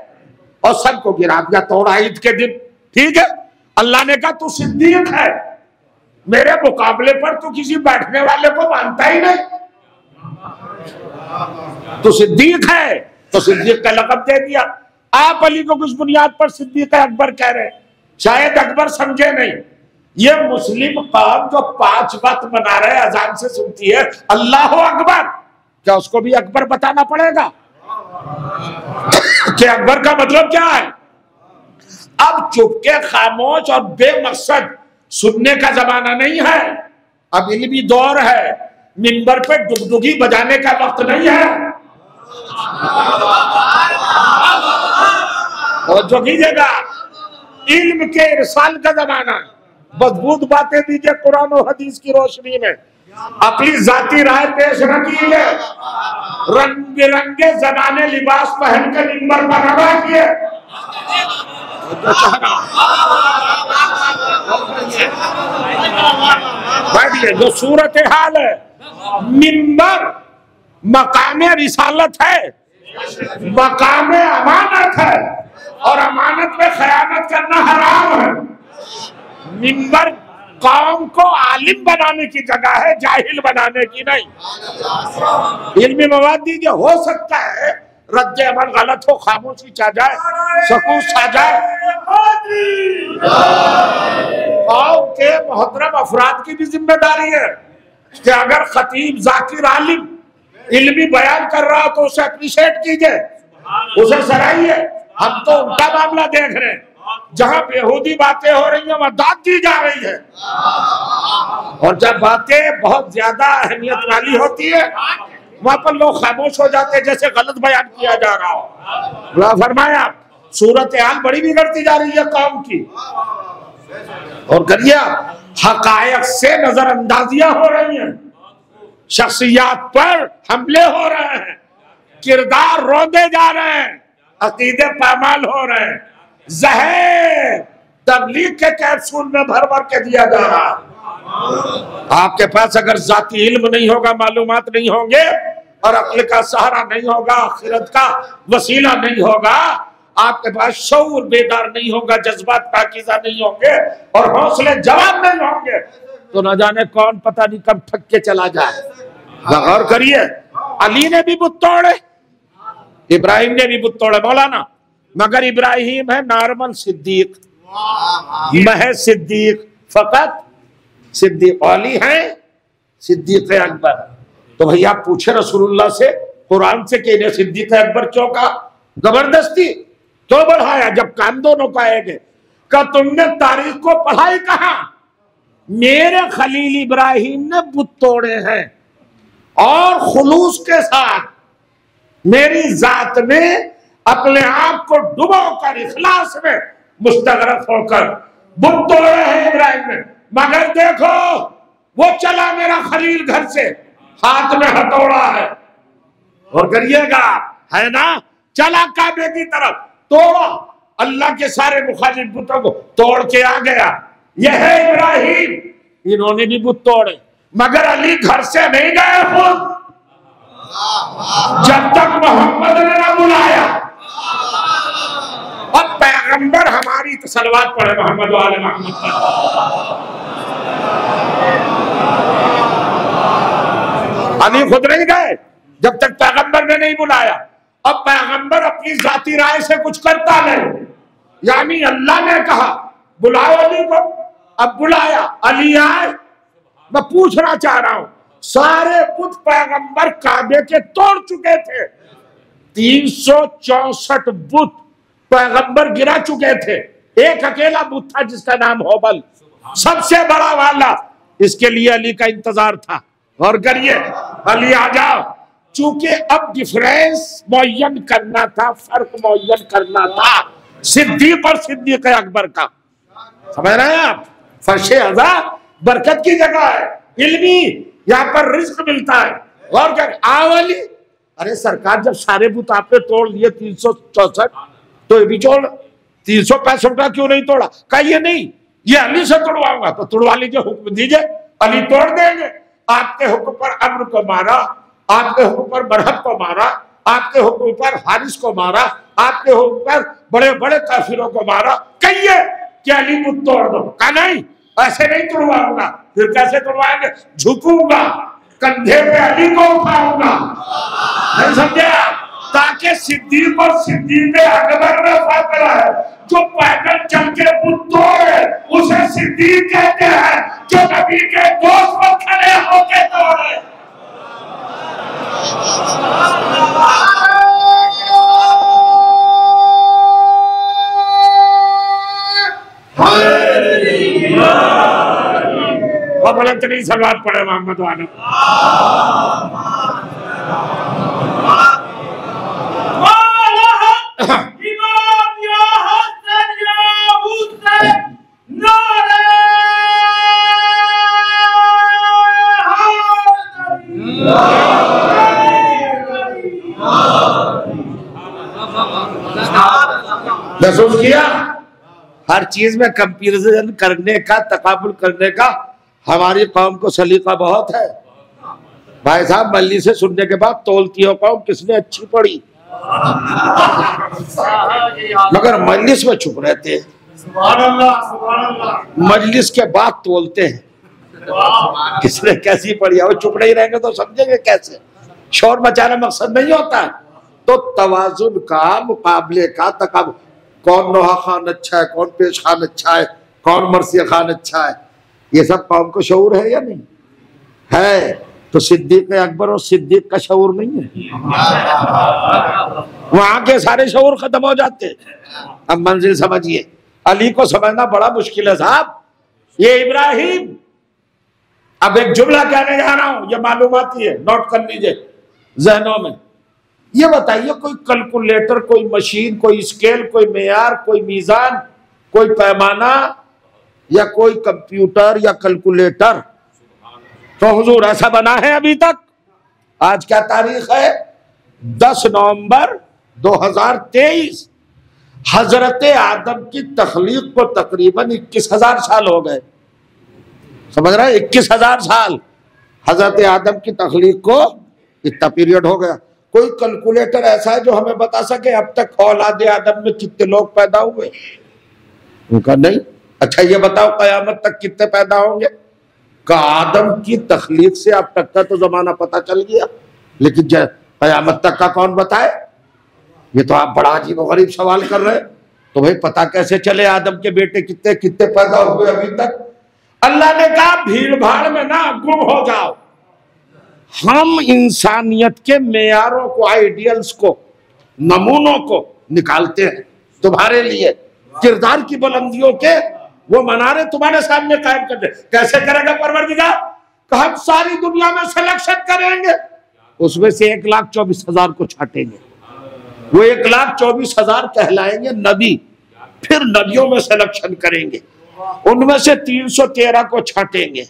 और सबको गिरा दिया, तोड़ा ईद के दिन। ठीक है, अल्लाह ने कहा तू सिद्दीक है, मेरे मुकाबले पर तू किसी बैठने वाले को मानता ही नहीं, तू सिद्दीक है, तो सिद्दीक का लक़ब दे दिया। आप अली को किस बुनियाद पर सिद्दीक अकबर कह रहे? शायद अकबर समझे नहीं। ये मुस्लिम कौम जो 5 वक्त बना रहे, अजान से सुनती है अल्लाह अकबर, क्या उसको भी अकबर बताना पड़ेगा कि अकबर का मतलब क्या है? अब चुपके खामोश और बेमकसद सुनने का जमाना नहीं है, अब इल्मी दौर है। मिंबर पे डुगडुगी बजाने का वक्त नहीं है। और जो कीजिएगा, इल्म के इरसाल का जमाना है। मजबूत बातें दीजिए कुरान और हदीस की रोशनी में, अपनी जाती राय पेश रखिए, रंग बिरंगे जमाने लिबास पहन के मिंबर पर न रखिए। जो सूरत हाल है, मिंबर मकामे रिसालत है, मकामे अमानत है, और अमानत में खयानत करना हराम है। मिंबर कौम को आलिम बनाने की जगह है, जाहिल बनाने की नहीं। इल्मी मवाद दीजिए। हो सकता है रद्द अमल गलत हो, खामोशी छा जाए, सकूत छा जाए। कौम के मोहतरम अफराद की भी जिम्मेदारी है कि अगर खतीब जाकिर आलिम इल्मी बयान कर रहा हो तो उसे अप्रिशिएट कीजिए, उसे सराहिए। हम तो उल्टा मामला देख रहे हैं, जहां बेहूदी बातें हो रही हैं वहां दाद दी जा रही है, और जब बातें बहुत ज्यादा अहमियत वाली होती है वहां पर लोग खामोश हो जाते हैं, जैसे गलत बयान किया जा रहा हो। फरमाया सूरत हाल बड़ी बिगड़ती जा रही है कौम की, और करिए हकायक से नजरअंदाजियां हो रही हैं, शख्सियात पर हमले हो रहे हैं, किरदार रोंदे जा रहे हैं, अकीदे पामाल हो रहे हैं, जहर तबलीग के कैप्सूल में भर भर के दिया जा रहा है। आपके पास अगर जाती इल्म नहीं होगा, मालूमात नहीं होंगे, और अक्ल का सहारा नहीं होगा, आखिरत का वसीला नहीं होगा, आपके पास शऊर बेदार नहीं होगा, जज्बात पाकीज़ा नहीं होंगे, और हौसले जवाब नहीं होंगे, तो न जाने कौन पता नहीं कब ठग के चला जाए। गौर करिए, अली ने भी बुत तोड़े, इब्राहिम ने भी बुत तोड़े मौलाना, मगर इब्राहिम है नॉर्मल सिद्दीक, महज सिद्दीक, फकत सिद्दीक। अली है सिद्दीक अकबर। तो भैया पूछे रसूलुल्लाह से कुरान से कि इन्हें सिद्दीक अकबर क्यों कहा? जबरदस्ती क्यों बढ़ाया जब काम दोनों का एक है? का तुमने तारीख को पढ़ाई कहा? मेरे खलील इब्राहिम ने बुत तोड़े हैं और खुलूस के साथ मेरी जात में अपने आप को डुबोकर इखलास में मुस्तगरक होकर बुत तोड़े हैं इब्राहिम ने। मगर देखो वो चला मेरा खलील घर से, हाथ में हथौड़ा है और करिएगा है ना, चला काबे की तरफ, तोड़ा, अल्लाह के सारे मुखालिफ बुतों को तोड़ के आ गया। यह है इब्राहिम, इन्होंने भी बुत तोड़े, मगर अली घर से नहीं गए खुद जब तक मोहम्मद ने ना बुलाया। अब पैगंबर हमारी तो सलवात पढ़े मोहम्मद वाले मोहम्मद पर। अली खुद नहीं गए जब तक पैगंबर ने नहीं बुलाया। अब पैगंबर अपनी जाती राय से कुछ करता नहीं, यानी अल्लाह ने कहा बुलाओ अली को, अब बुलाया, अली आए। मैं पूछना चाह रहा हूं, सारे बुत पैगंबर काबे के तोड़ चुके थे, 364 बुत पैगंबर गिरा चुके थे, एक अकेला बुत था जिसका नाम होबल, सबसे बड़ा वाला। इसके लिए अली का इंतजार था। और करिए अली आ जाओ, चूंकि अब डिफरेंस मुअय्यन करना था, फर्क मुअय्यन करना था सिद्दीक और सिद्दीक अकबर का। समझ रहे हैं आप? फर्शे अज़ा बरकत की जगह है, इल्मी, यहाँ पर रिज्क मिलता है। और क्या आवली, अरे सरकार जब सारे बुत आपने तोड़ लिए 364, तो ये भी तोड़ 365 का क्यों नहीं तोड़ा? कहिए नहीं ये अली से तोड़वाऊंगा, तो तोड़वा लीजिए, हुक्म दीजिए, अली तोड़ देंगे। आपके हुक्म पर अम्र को मारा, आपके हुक्म पर बरहत को मारा, आपके हुक्म पर हारिस को मारा, आपके हुक्म पर बड़े बड़े काफिरों को मारा। कहिए कि अली बुत तोड़ दो, कहा नहीं ऐसे नहीं तोड़वाऊंगा। फिर कैसे तोड़वाएंगे? झुकूंगा, कंधे पे अली को उठाऊंगा, नहीं समझे? ताकि सिद्दीक और सिद्दीक अकबर में फर्क है। जो पैदल चल के बुत तोड़े उसे सिद्दीक कहते हैं, जो नबी के दोस्त पर खड़े होके तोड़े। नहीं सलवात पड़े मोहम्मद वाले। महसूस किया? हर चीज में कंपैरिजन करने का, तकाबुल करने का हमारी कौम को सलीका बहुत है। भाई साहब मल्ली से सुनने के बाद तोलती हो कौम किसने अच्छी पड़ी, मगर मजलिस में चुप रहते हैं, मजलिस के बाद तोलते हैं किसने कैसी पड़ी है। वो चुप नहीं रहेंगे तो समझेंगे कैसे? शोर मचाना मकसद नहीं होता। तो तवाजुन का, मुकाबले का, तकाबुल, कौन नोहा खान अच्छा है, कौन पेश खान अच्छा है, कौन मरसिया खान अच्छा है, ये सब कौम को शऊर है या नहीं है? तो सिद्दीक अकबर और सिद्दीक का शऊर नहीं है, वहां के सारे शऊर खत्म हो जाते। अब मंजिल समझिए, अली को समझना बड़ा मुश्किल है साहब। ये इब्राहिम, अब एक जुमला कहने जा रहा हूं, ये मालूमाती है, नोट कर लीजिए जहनों में। ये बताइए कोई कैलकुलेटर, कोई मशीन, कोई स्केल, कोई मेयार, कोई मीजान, कोई पैमाना या कोई कंप्यूटर या कैलकुलेटर तो हुजूर ऐसा बना है अभी तक? आज क्या तारीख है? 10 नवंबर 2023। हजरत आदम की तख्लीक को तकरीबन 21,000 साल हो गए। समझ रहे हैं? 21,000 साल हजरत आदम की तख्लीक को इतना पीरियड हो गया। कोई कैलकुलेटर ऐसा है जो हमें बता सके अब तक औलाद आदम में कितने लोग पैदा हुए? उनका नहीं। अच्छा ये बताओ कयामत तक कितने पैदा होंगे? का आदम की तख्लीक से अब तक का तो जमाना पता चल गया, लेकिन कयामत तक का कौन बताए? ये तो आप बड़ा अजीब और गरीब सवाल कर रहे हैं। तो भाई पता कैसे चले आदम के बेटे कितने कितने पैदा हुए अभी तक? अल्लाह ने कहा भीड़ भाड़ में ना गुम हो जाओ। हम इंसानियत के मेयारों को, आइडियल्स को, नमूनों को निकालते हैं तुम्हारे लिए, किरदार की बुलंदियों के वो मनारे तुम्हारे सामने कायम कर दे। कैसे करेगा परवरदिगार? कहा हम सारी दुनिया में सिलेक्शन करेंगे, उसमें से 1,24,000 को छाटेंगे। वो 1,24,000 कहलाएंगे नबी। फिर नबियों में सिलेक्शन करेंगे, उनमें से 313 को छाटेंगे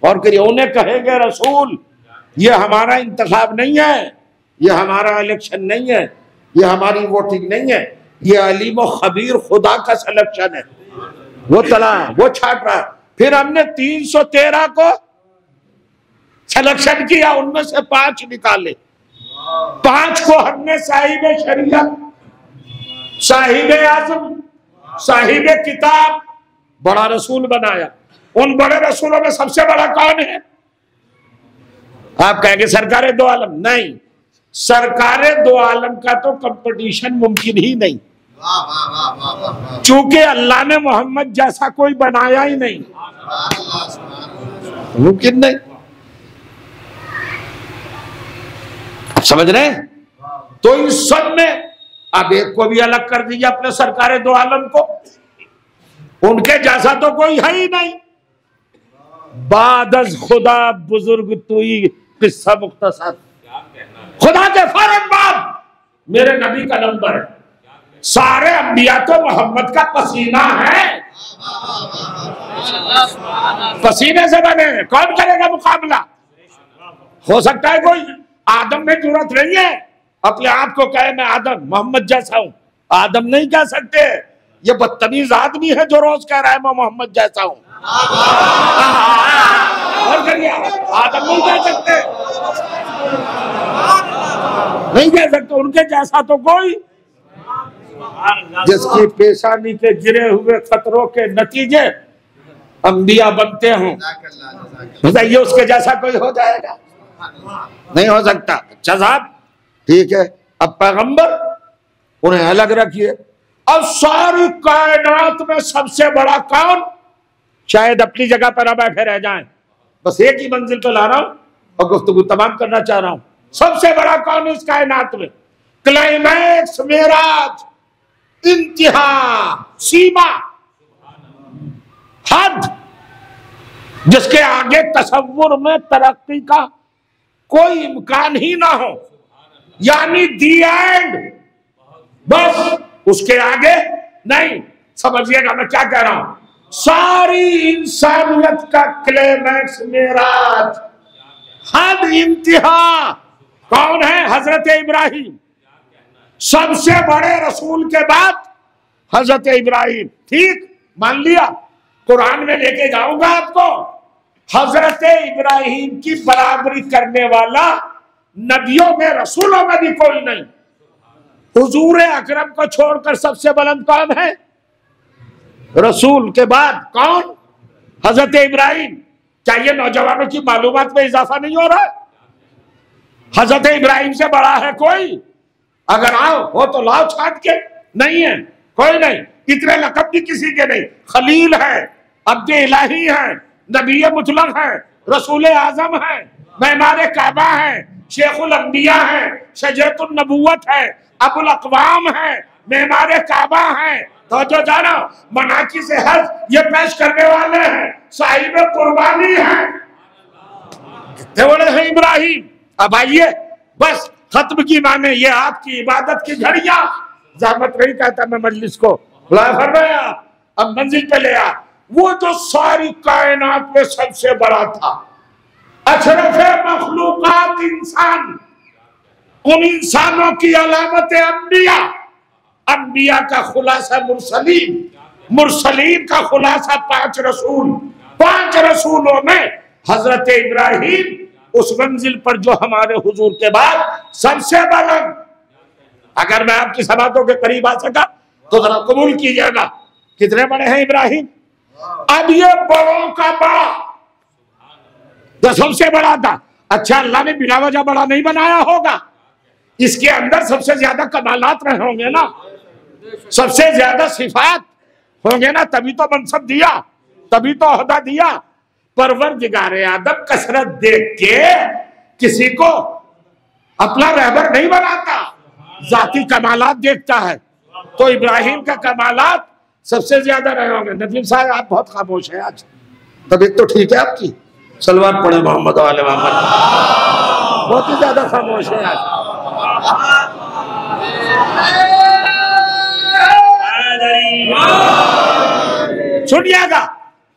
और फिर उन्हें कहेंगे रसूल ये हमारा इंतखाब नहीं है, ये हमारा इलेक्शन नहीं है, ये हमारी वोटिंग नहीं है, ये अलीम व खबीर खुदा का सिलेक्शन है। वो तला वो छाट रहा। फिर हमने 313 को सिलेक्शन किया, उनमें से 5 निकाले। 5 को हमने साहिब शरीयत, साहिब आज़म, साहिब किताब, बड़ा रसूल बनाया। उन बड़े रसूलों में सबसे बड़ा कौन है? आप कहेंगे सरकारे दो आलम। नहीं, सरकारे दो आलम का तो कंपटीशन मुमकिन ही नहीं, चूंकि अल्लाह ने मोहम्मद जैसा कोई बनाया ही नहीं, मुमकिन नहीं। आप समझ रहे हैं? तो इन सब में अब एक को भी अलग कर दीजिए अपने सरकारे दो आलम को, उनके जैसा तो कोई है ही नहीं। बादज खुदा बुजुर्ग तुई किस्सा मुख्तसर, खुदा के फौरन बाद मेरे नबी का नंबर है। सारे अंबिया तो मोहम्मद का पसीना है, पसीने से बने हैं। कौन करेगा मुकाबला? हो सकता है कोई आदम में जरूरत नहीं है अपने आप को कहे मैं आदम मोहम्मद जैसा हूं। आदम नहीं कह सकते, ये बदतमीज आदमी है जो रोज कह रहा है मैं मोहम्मद जैसा हूं। और करिए, आदम नहीं कह सकते, नहीं कह सकते उनके जैसा तो कोई। जिसकी पेशानी के गिरे हुए खतरों के नतीजे अंबिया बनते हों, बताइए उसके जैसा कोई हो जाएगा? नहीं हो सकता। अच्छा साहब ठीक है, अब पैगंबर उन्हें अलग रखिए। अब सारी कायनात में सबसे बड़ा कौन? शायद अपनी जगह पर न बैठे रह जाएं, बस एक ही मंजिल पे ला रहा हूं और गुफ्तगू तमाम करना चाह रहा हूं। सबसे बड़ा कौन इस कायनात में? क्लाइमैक्स, मेराज, इंतहा, सीमा, हद, जिसके आगे तसव्वुर में तरक्की का कोई इम्कान ही ना हो, यानी दी एंड, बस उसके आगे नहीं। समझिएगा मैं क्या कह रहा हूं? सारी इंसानियत का क्लाइमैक्स, मेराज, हद, इंतहा कौन है? हजरत इब्राहिम। सबसे बड़े रसूल के बाद हजरत इब्राहिम। ठीक, मान लिया, कुरान में लेके जाऊंगा आपको। हजरत इब्राहिम की बराबरी करने वाला नबियों में, रसूलों में भी कोई नहीं। हुजूर अकरम को छोड़कर सबसे बुलंद कौन है? रसूल के बाद कौन? हजरत इब्राहिम। क्या ये नौजवानों की मालूमात में इजाफा नहीं हो रहा? हजरत इब्राहिम से बड़ा है कोई? अगर आओ हो तो लाओ छाट के। नहीं है, कोई नहीं। इतने लकब भी किसी के नहीं। खलील है, अब्दे इलाही है, नबी मुतलक है, रसूल आजम है, मेहमान काबा है, शेखुल अंबिया है, शजरतुन नबुव्वत है, अबुल अक़वाम है, मेहमान काबा है। तो जो जाना मनाकी से हज ये पेश करने वाले हैं, साहिब कुर्बानी है। कितने बड़े हैं इब्राहिम। अब आइए, बस खत्म की माने ये आपकी इबादत की घड़ियां। ज़हमत नहीं कहता मैं मजलिस को, फरमाया अब मंजिल पे ले आ। वो जो सारी कायनात में सबसे बड़ा था, अशरफ मखलूकात इंसान, उन इंसानों की अलामत अंबिया, अंबिया का खुलासा मुरसलीन, मुरसलीन का खुलासा 5 रसूल। 5 रसूलों में हजरत इब्राहिम उस मंजिल पर जो हमारे हुजूर के बाद सबसे बुलंद। अगर मैं आपकी समातों के करीब आ सका तो जरा कबूल कीजिएगा, कितने बड़े हैं इब्राहिम। अब ये बड़ों का बड़ा जो सबसे बड़ा था, अच्छा अल्लाह ने बिना वजह बड़ा नहीं बनाया होगा? इसके अंदर सबसे ज्यादा कमालात रहे होंगे ना, सबसे ज्यादा सिफात होंगे ना, तभी तो मनसब दिया, तभी तो ओहदा दिया। परवरदिगार आदम कसरत देख के किसी को अपना रहबर नहीं बनाता, जाती कमालात देखता है। तो इब्राहिम का कमालात सबसे ज्यादा रहे होंगे। नदीम साहब आप बहुत खामोश हैं आज, तबीयत तो ठीक है आपकी? सलवात पढ़े मोहम्मद वाले मोहम्मद। बहुत ही ज्यादा खामोश है आज। सुनिएगा,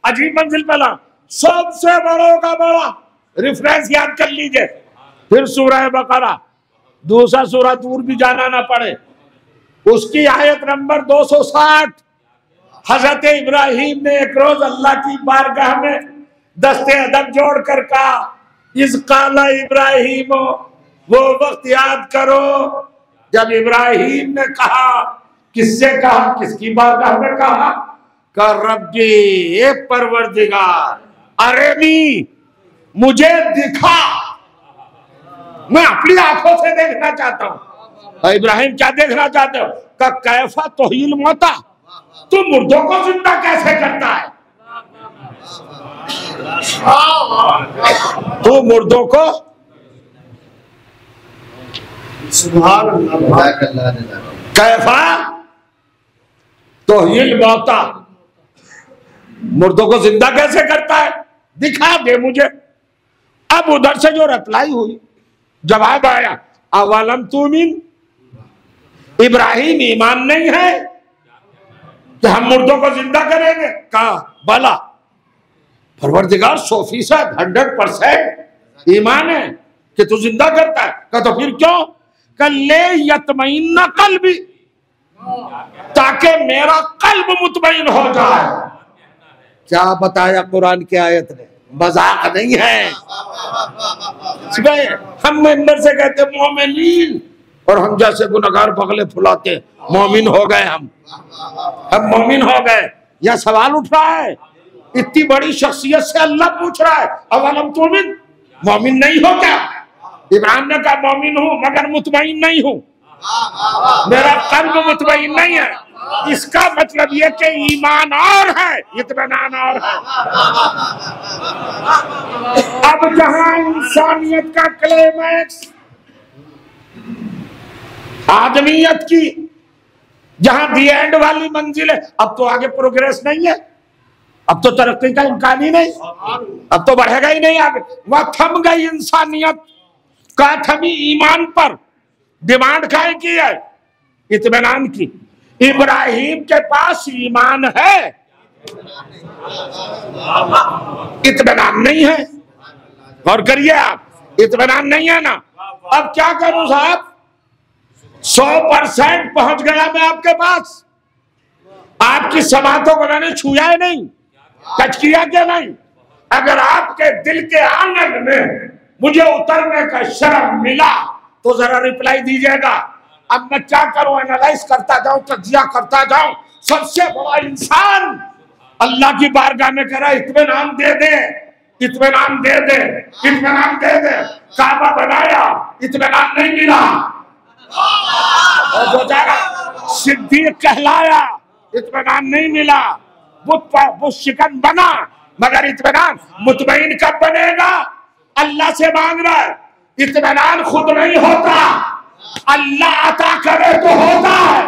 अजीब मंजिल पला, सबसे बड़ों का बड़ा रेफरेंस याद कर लीजिए। फिर सूरह बकरा, दूसरा सूरह दूर भी जाना ना पड़े, उसकी आयत नंबर 260। हजरत इब्राहिम ने एक रोज अल्लाह की बारगाह में दस्ते अदब जोड़कर कहा, इस काला इब्राहिम, वो वक्त याद करो जब इब्राहिम ने कहा, किससे कहा, किसकी बारगाह में कहा, रब्बी ए परवरदिगार, अरेनी, मुझे दिखा, मैं अपनी आंखों से देखना चाहता हूं। इब्राहिम क्या देखना चाहते हो? का कैफा तोहील मौता, तू मुर्दों को जिंदा कैसे करता है? तू मुर्दों को, कैफा तोहील मौता, मुर्दों को जिंदा कैसे करता है, दिखा दे मुझे। अब उधर से जो रिप्लाई हुई, जवाब आया, अवलम तुमिन, इब्राहिम ईमान नहीं है कि हम मुर्दों को जिंदा करेंगे? कहा भला परवरदिगार 100% 100% ईमान है कि तू जिंदा करता है। कहा तो फिर क्यों? कल ले यतमईन कल्बी, ताकि मेरा कल्ब मुतमईन हो जाए। क्या बताया कुरान की आयत ने, मजाक नहीं है। हम मेंबर से कहते मोमिनीन, और हम जैसे गुनहगार बगले फुलाते, मोमिन हो गए हम मोमिन हो गए। यह सवाल उठ रहा है, इतनी बड़ी शख्सियत से अल्लाह पूछ रहा है, अवलम तुमिन, मोमिन नहीं हो क्या? इब्राहिम ने कहा मोमिन हूं मगर मुतमईन नहीं हूं, मेरा कल्ब मुतमईन नहीं है। इसका मतलब यह कि ईमान और है, इत्मीनान और है। अब जहां इंसानियत का क्लाइमैक्स आदमियत की, जहां दी एंड वाली मंजिल है, अब तो आगे प्रोग्रेस नहीं है, अब तो तरक्की का इम्कान ही नहीं, अब तो बढ़ेगा ही नहीं आगे। वह थम गई इंसानियत, का थमी ईमान पर, डिमांड काय की है? इत्मीनान की। इब्राहिम के पास ईमान है, इत्मीनान नहीं है। और करिए आप, इत्मीनान नहीं है ना। अब क्या करूं साहब, 100% पहुंच गया मैं आपके पास, आपकी समातों को मैंने छुआ है नहीं, टच किया क्या नहीं। अगर आपके दिल के आंगन में मुझे उतरने का शर्म मिला तो जरा रिप्लाई दीजिएगा। अब मैं क्या करूं, एनालाइज करता जाऊं, तज्जिया करता जाऊं। सबसे बड़ा इंसान अल्लाह की बारगाह में कह रहा है, इत्मीनान दे दे, इत्मीनान दे दे, इत्मीनान दे दे। काबा बनाया, इत्मीनान नहीं मिला। और बेचारा सिद्दीक कहलाया, इत्मीनान नहीं मिला। बुत शिकन बना, मगर इत्मीनान मुतमईन कब बनेगा? अल्लाह से मांग रहा है। इत्मीनान खुद नहीं होता, अल्लाह अता करे तो होता है।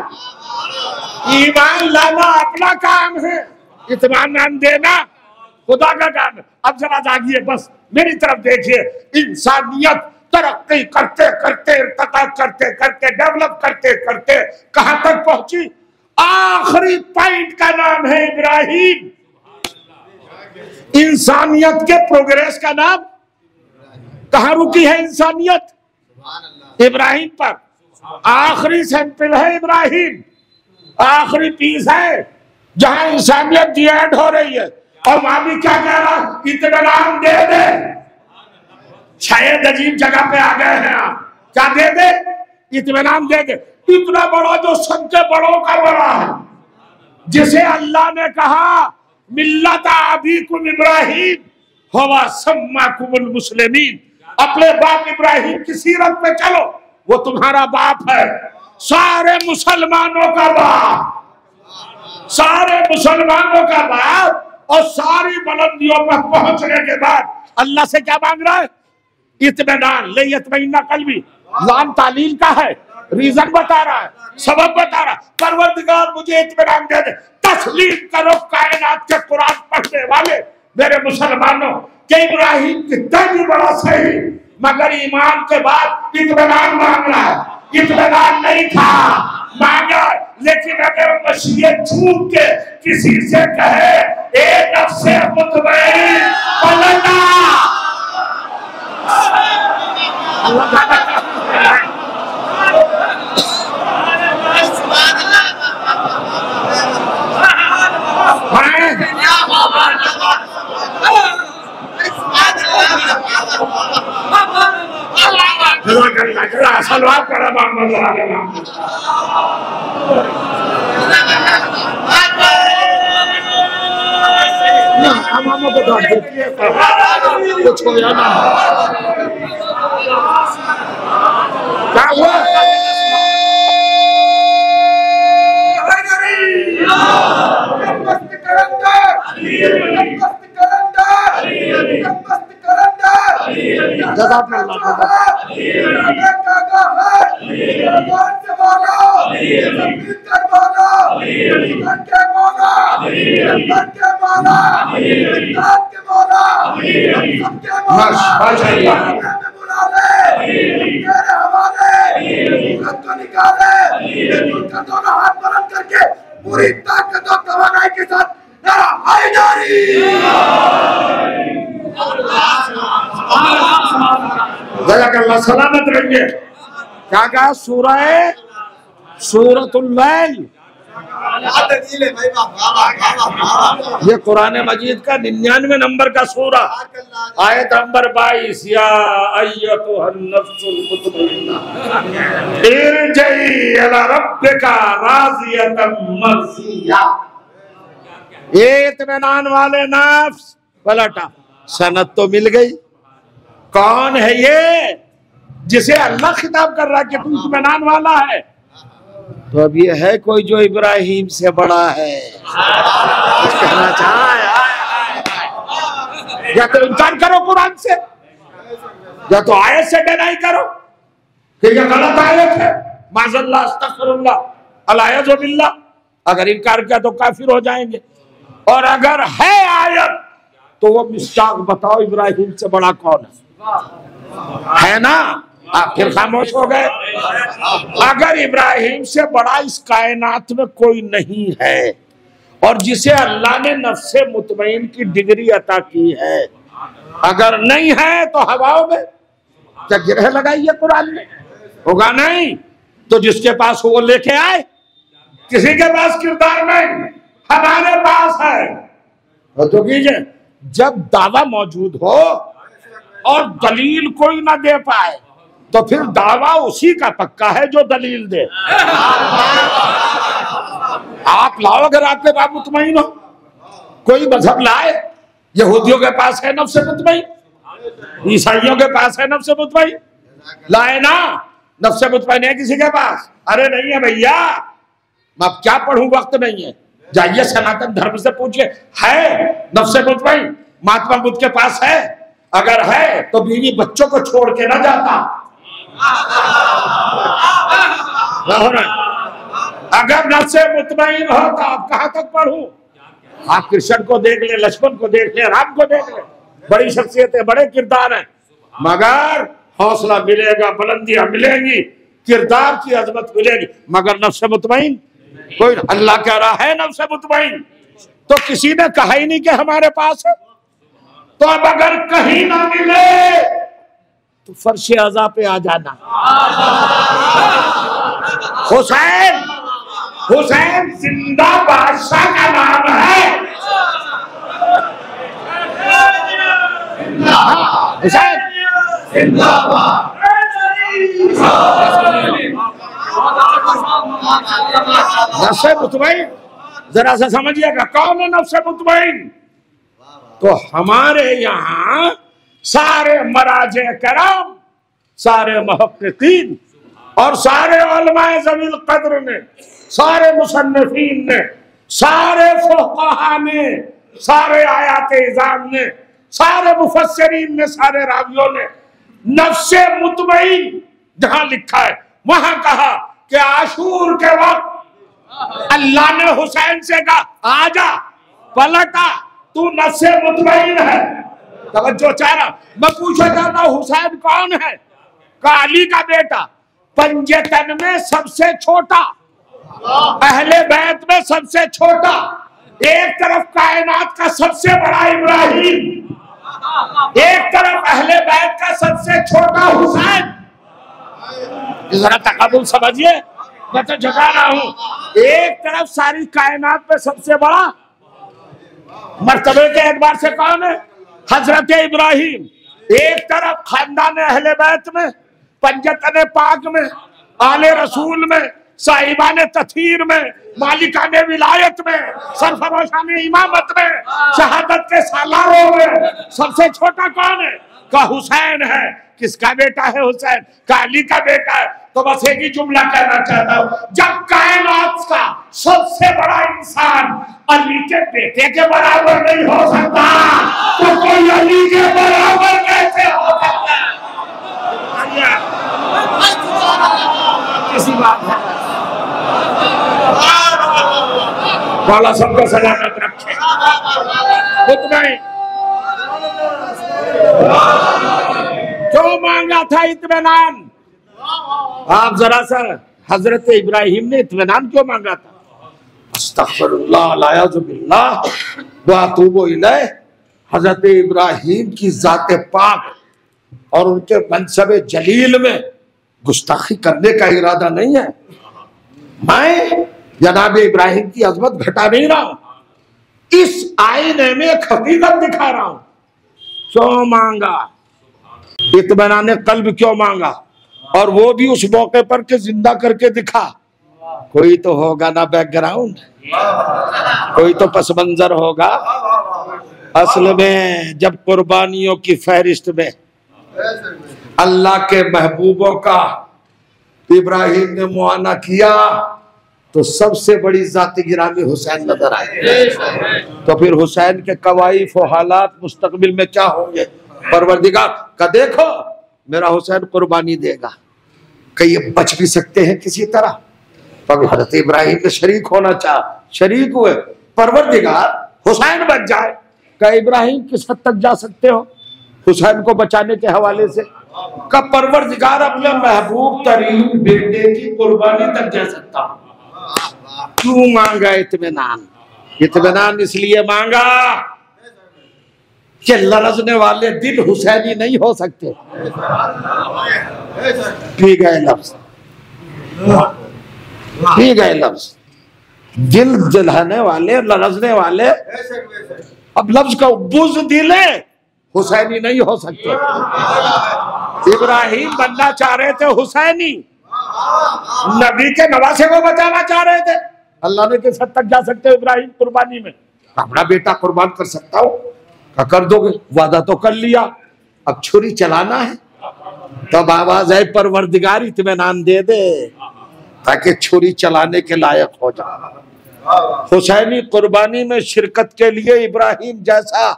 ईमान लाना अपना काम है, इत्मीनान देना खुदा का काम है। अब जरा जागिए, बस मेरी तरफ देखिए। इंसानियत तरक्की करते करते, इर्तिका करते करते, डेवलप करते करते कहां तक पहुंची? आखिरी पॉइंट का नाम है इब्राहिम। इंसानियत के प्रोग्रेस का नाम कहां रुकी है? इंसानियत इब्राहिम पर। आखिरी सैंपल है इब्राहिम, आखिरी पीस है जहां इंसानियत दी एंड हो रही है। और वहां भी क्या कह रहा, इत्मीनान दे दे। शायद अजीब जगह पे आ गए हैं आप। क्या दे दे? इत्मीनान दे दे। इतना बड़ा जो सबसे बड़ों का बड़ा है, जिसे अल्लाह ने कहा मिल्लत अबीकुम इब्राहिम हुवा सम्माकुमुल मुस्लिमीन, अपने बाप इब्राहिम की सीरत पे चलो, वो तुम्हारा बाप है, सारे मुसलमानों का बाप, सारे मुसलमानों का बाप। और सारी बुलंदियों पर पहुंचने के बाद अल्लाह से क्या मांग रहा है? इत्मीनान, ले यत्मइन्ना कल्बी। लाम तालील का है, रीजन बता रहा है, सबब बता रहा है। परवरदिगार मुझे इत्मीनान दे दे। तस्लीम करो कायनात के कुरान पढ़ने वाले मेरे मुसलमानों के इब्राहिम कितना भी बड़ा सही, मगर ईमान के बाद इत्मीनान मांग रहा है। इत्मीनान नहीं था मांगा, लेकिन अगर मसीह झूठ के किसी से कहे ए नफ्से मुतमईन पलटा, सलवार करा मोहम्मद कुछ हो या ना क्या हुआ? पूरी ताकत और तवानाई के साथ सलामत रहिए। क्या कहा? सूरतुल लैल, ये कुरान मजीद का 99 नंबर का सूरा, आयत नंबर 22। या अय्युहन नफ्सुल मुतमइन्ना इरजिई इला रब्बिका राज़ियतम मर्ज़िया। इत्मीनान वाले नफ्स पलटा। सनद तो मिल गई। कौन है ये जिसे अल्लाह खिताब कर रहा है कि तू इत्मीनान वाला है? तो अब ये है कोई जो इब्राहिम से बड़ा है। कहना चाहे या तो इनकार करो कुरान से, या तो आयत से डिनाई करो कि ये गलत आयत है। माज़ल्लाह अस्तगफिरुल्लाह अल-आयज़ु बिल्लाह। अगर इनकार किया तो काफिर हो जाएंगे। और अगर है आयत तो वो मिस्ताक बताओ इब्राहिम से बड़ा कौन है ना? आप फिर खामोश हो गए। अगर इब्राहिम से बड़ा इस कायनात में कोई नहीं है, और जिसे अल्लाह ने नफ्से मुतमईन की डिग्री अता की है, अगर नहीं है तो हवाओं में क्या गिरह लगाइए कुरान में? होगा नहीं। तो जिसके पास वो लेके आए। किसी के पास किरदार नहीं, हमारे पास है। तो कीजिए, जब दावा मौजूद हो और दलील कोई ना दे पाए तो फिर दावा उसी का पक्का है जो दलील दे। आप लाओ, अगर आपके पास मुतमईन हो, कोई मजहब लाए। यहूदियों के पास है नफ्से मुतमईन, ईसाइयों के पास है नफ्से मुतमईन, लाए ना? नफ्से मुतमईन है किसी के पास? अरे नहीं है भैया, मैं अब क्या पढ़ूं, वक्त नहीं है। जाइए सनातन धर्म से पूछिए, है नफ्से मुतमईन महात्मा बुद्ध के पास है? अगर है तो बीवी बच्चों को छोड़ के ना जाता। अगर नफ्से मुतमईन हो तो आप कहां तक पढ़ूं? आप कृष्ण को देख ले, लक्ष्मण को देख ले, राम को देख ले, बड़ी शख्सियतें, बड़े किरदार हैं, मगर हौसला मिलेगा, बुलंदियां मिलेंगी, किरदार की अजमत मिलेगी, मगर नफ्से मुतमईन कोई। अल्लाह कह रहा है नफ्से मुतमईन, तो किसी ने कहा ही नहीं कि हमारे पास है। तो अब अगर कहीं ना मिले तो फर्श अज़ा पे आ जाना। हुसैन, हुसैन जिंदा बादशाह का नाम है। हुसैन जिंदाबाद। नफ्से मुतमईन जरा सा समझिएगा, कौन है नफ्से मुतमईन? तो हमारे यहाँ सारे मराजे कराम, सारे मुहक्किकीन और सारे उलमाए ज़वील क़द्र ने, सारे मुसन्निफीन ने, सारे फुक़हा ने, सारे आयात इज़ाम ने, सारे मुफस्सिरीन ने, सारे रावियों ने नफ्से मुतमईन जहां लिखा है वहां कहा कि आशूर के वक्त अल्लाह ने हुसैन से कहा आजा, पलटा, तू नफ्से मुतमईन है। तवज्जो चाह रहा, मैं पूछा जाता हुसैन कौन है? का अली का बेटा, पंजतन में सबसे छोटा, अहले बैत में सबसे छोटा, एक तरफ कायनात का सबसे बड़ा इब्राहिम, एक तरफ अहले बैत का सबसे छोटा हुसैन। जरा तकाबुल समझिए, मैं तो जगा रहा हूं। एक तरफ सारी कायनात में सबसे बड़ा मर्तबे के एतबार से कौन है? हजरत इब्राहिम। एक तरफ खानदान अहले बैत में, पंजतन पाक में, आले रसूल में, साहिबान तथीर में, मालिकान विलायत में, सरफरोशान इमामत में, शहादत के सालारों में सबसे छोटा कौन है? का हुसैन है। किसका बेटा है हुसैन? का अली का बेटा है। तो बस एक ही जुमला कहना चाहता हूं, जब कायनात का सबसे बड़ा इंसान अली के बेटे के बराबर नहीं हो सकता तो कोई अली के बराबर कैसे हो सकता है? किसी बात है वाला सबको सलामत रखे। क्यों मांगा था इत्मीनान? आप जरा सा, हजरत इब्राहिम ने इत्मीनान क्यों मांगा था? अस्तगफिरुल्लाह बिल्लाह व अतूबु इलैह। हजरत इब्राहिम की जाते पाक और उनके मनसबे जलील में गुस्ताखी करने का इरादा नहीं है। मैं जनाब इब्राहिम की अजमत घटा नहीं रहा हूं, इस आईने में एक हकीकत दिखा रहा हूं। क्यों मांगा इत्मीनान कल्ब? क्यों मांगा? और वो भी उस मौके पर के जिंदा करके दिखा। कोई तो होगा ना बैकग्राउंड, कोई तो पस मंजर होगा। असल में जब कुर्बानियों की फहरिस्त में अल्लाह के महबूबों का इब्राहिम ने मुआना किया तो सबसे बड़ी जाती गिरामी हुसैन नजर आए। तो फिर हुसैन के कवाइफ और हालात मुस्तकबिल में क्या होंगे? परवरदिगार का देखो मेरा हुसैन कुर्बानी देगा, कहीं ये बच भी सकते हैं किसी तरह। तो हजरत इब्राहिम ने शरीक होना चाहा, शरीक हुए। परवरदिगार हुसैन बच जाए, का इब्राहिम किस हद तक जा सकते हो हुसैन को बचाने के हवाले से? का परवरदिगार अपने महबूब तरीन बेटे की कुर्बानी तक जा सकता हूं। क्यों मांगा इत्मीनान? इत्मीनान इसलिए मांगा कि लरजने वाले दिल हुसैनी नहीं हो सकते। पी गए लफ्ज, पी गए लफ्ज, दिल जलाने वाले, लरजने वाले। अब लफ्ज का बुज़दिले हुसैनी नहीं हो सकते। इब्राहिम बनना चाह रहे थे हुसैनी, नबी के नवासे को बचाना चाह रहे थे। अल्लाह ने किस हद तक जा सकते हो इब्राहिम कुर्बानी में? अपना बेटा कुर्बान कर सकता हो? कर दोगे? वादा तो कर लिया, अब छुरी चलाना है। तब आवाज है परवरदिगार इत्मीनान दे दे ताकि छुरी चलाने के लायक हो जाए। हुसैनी कुर्बानी में शिरकत के लिए इब्राहिम जैसा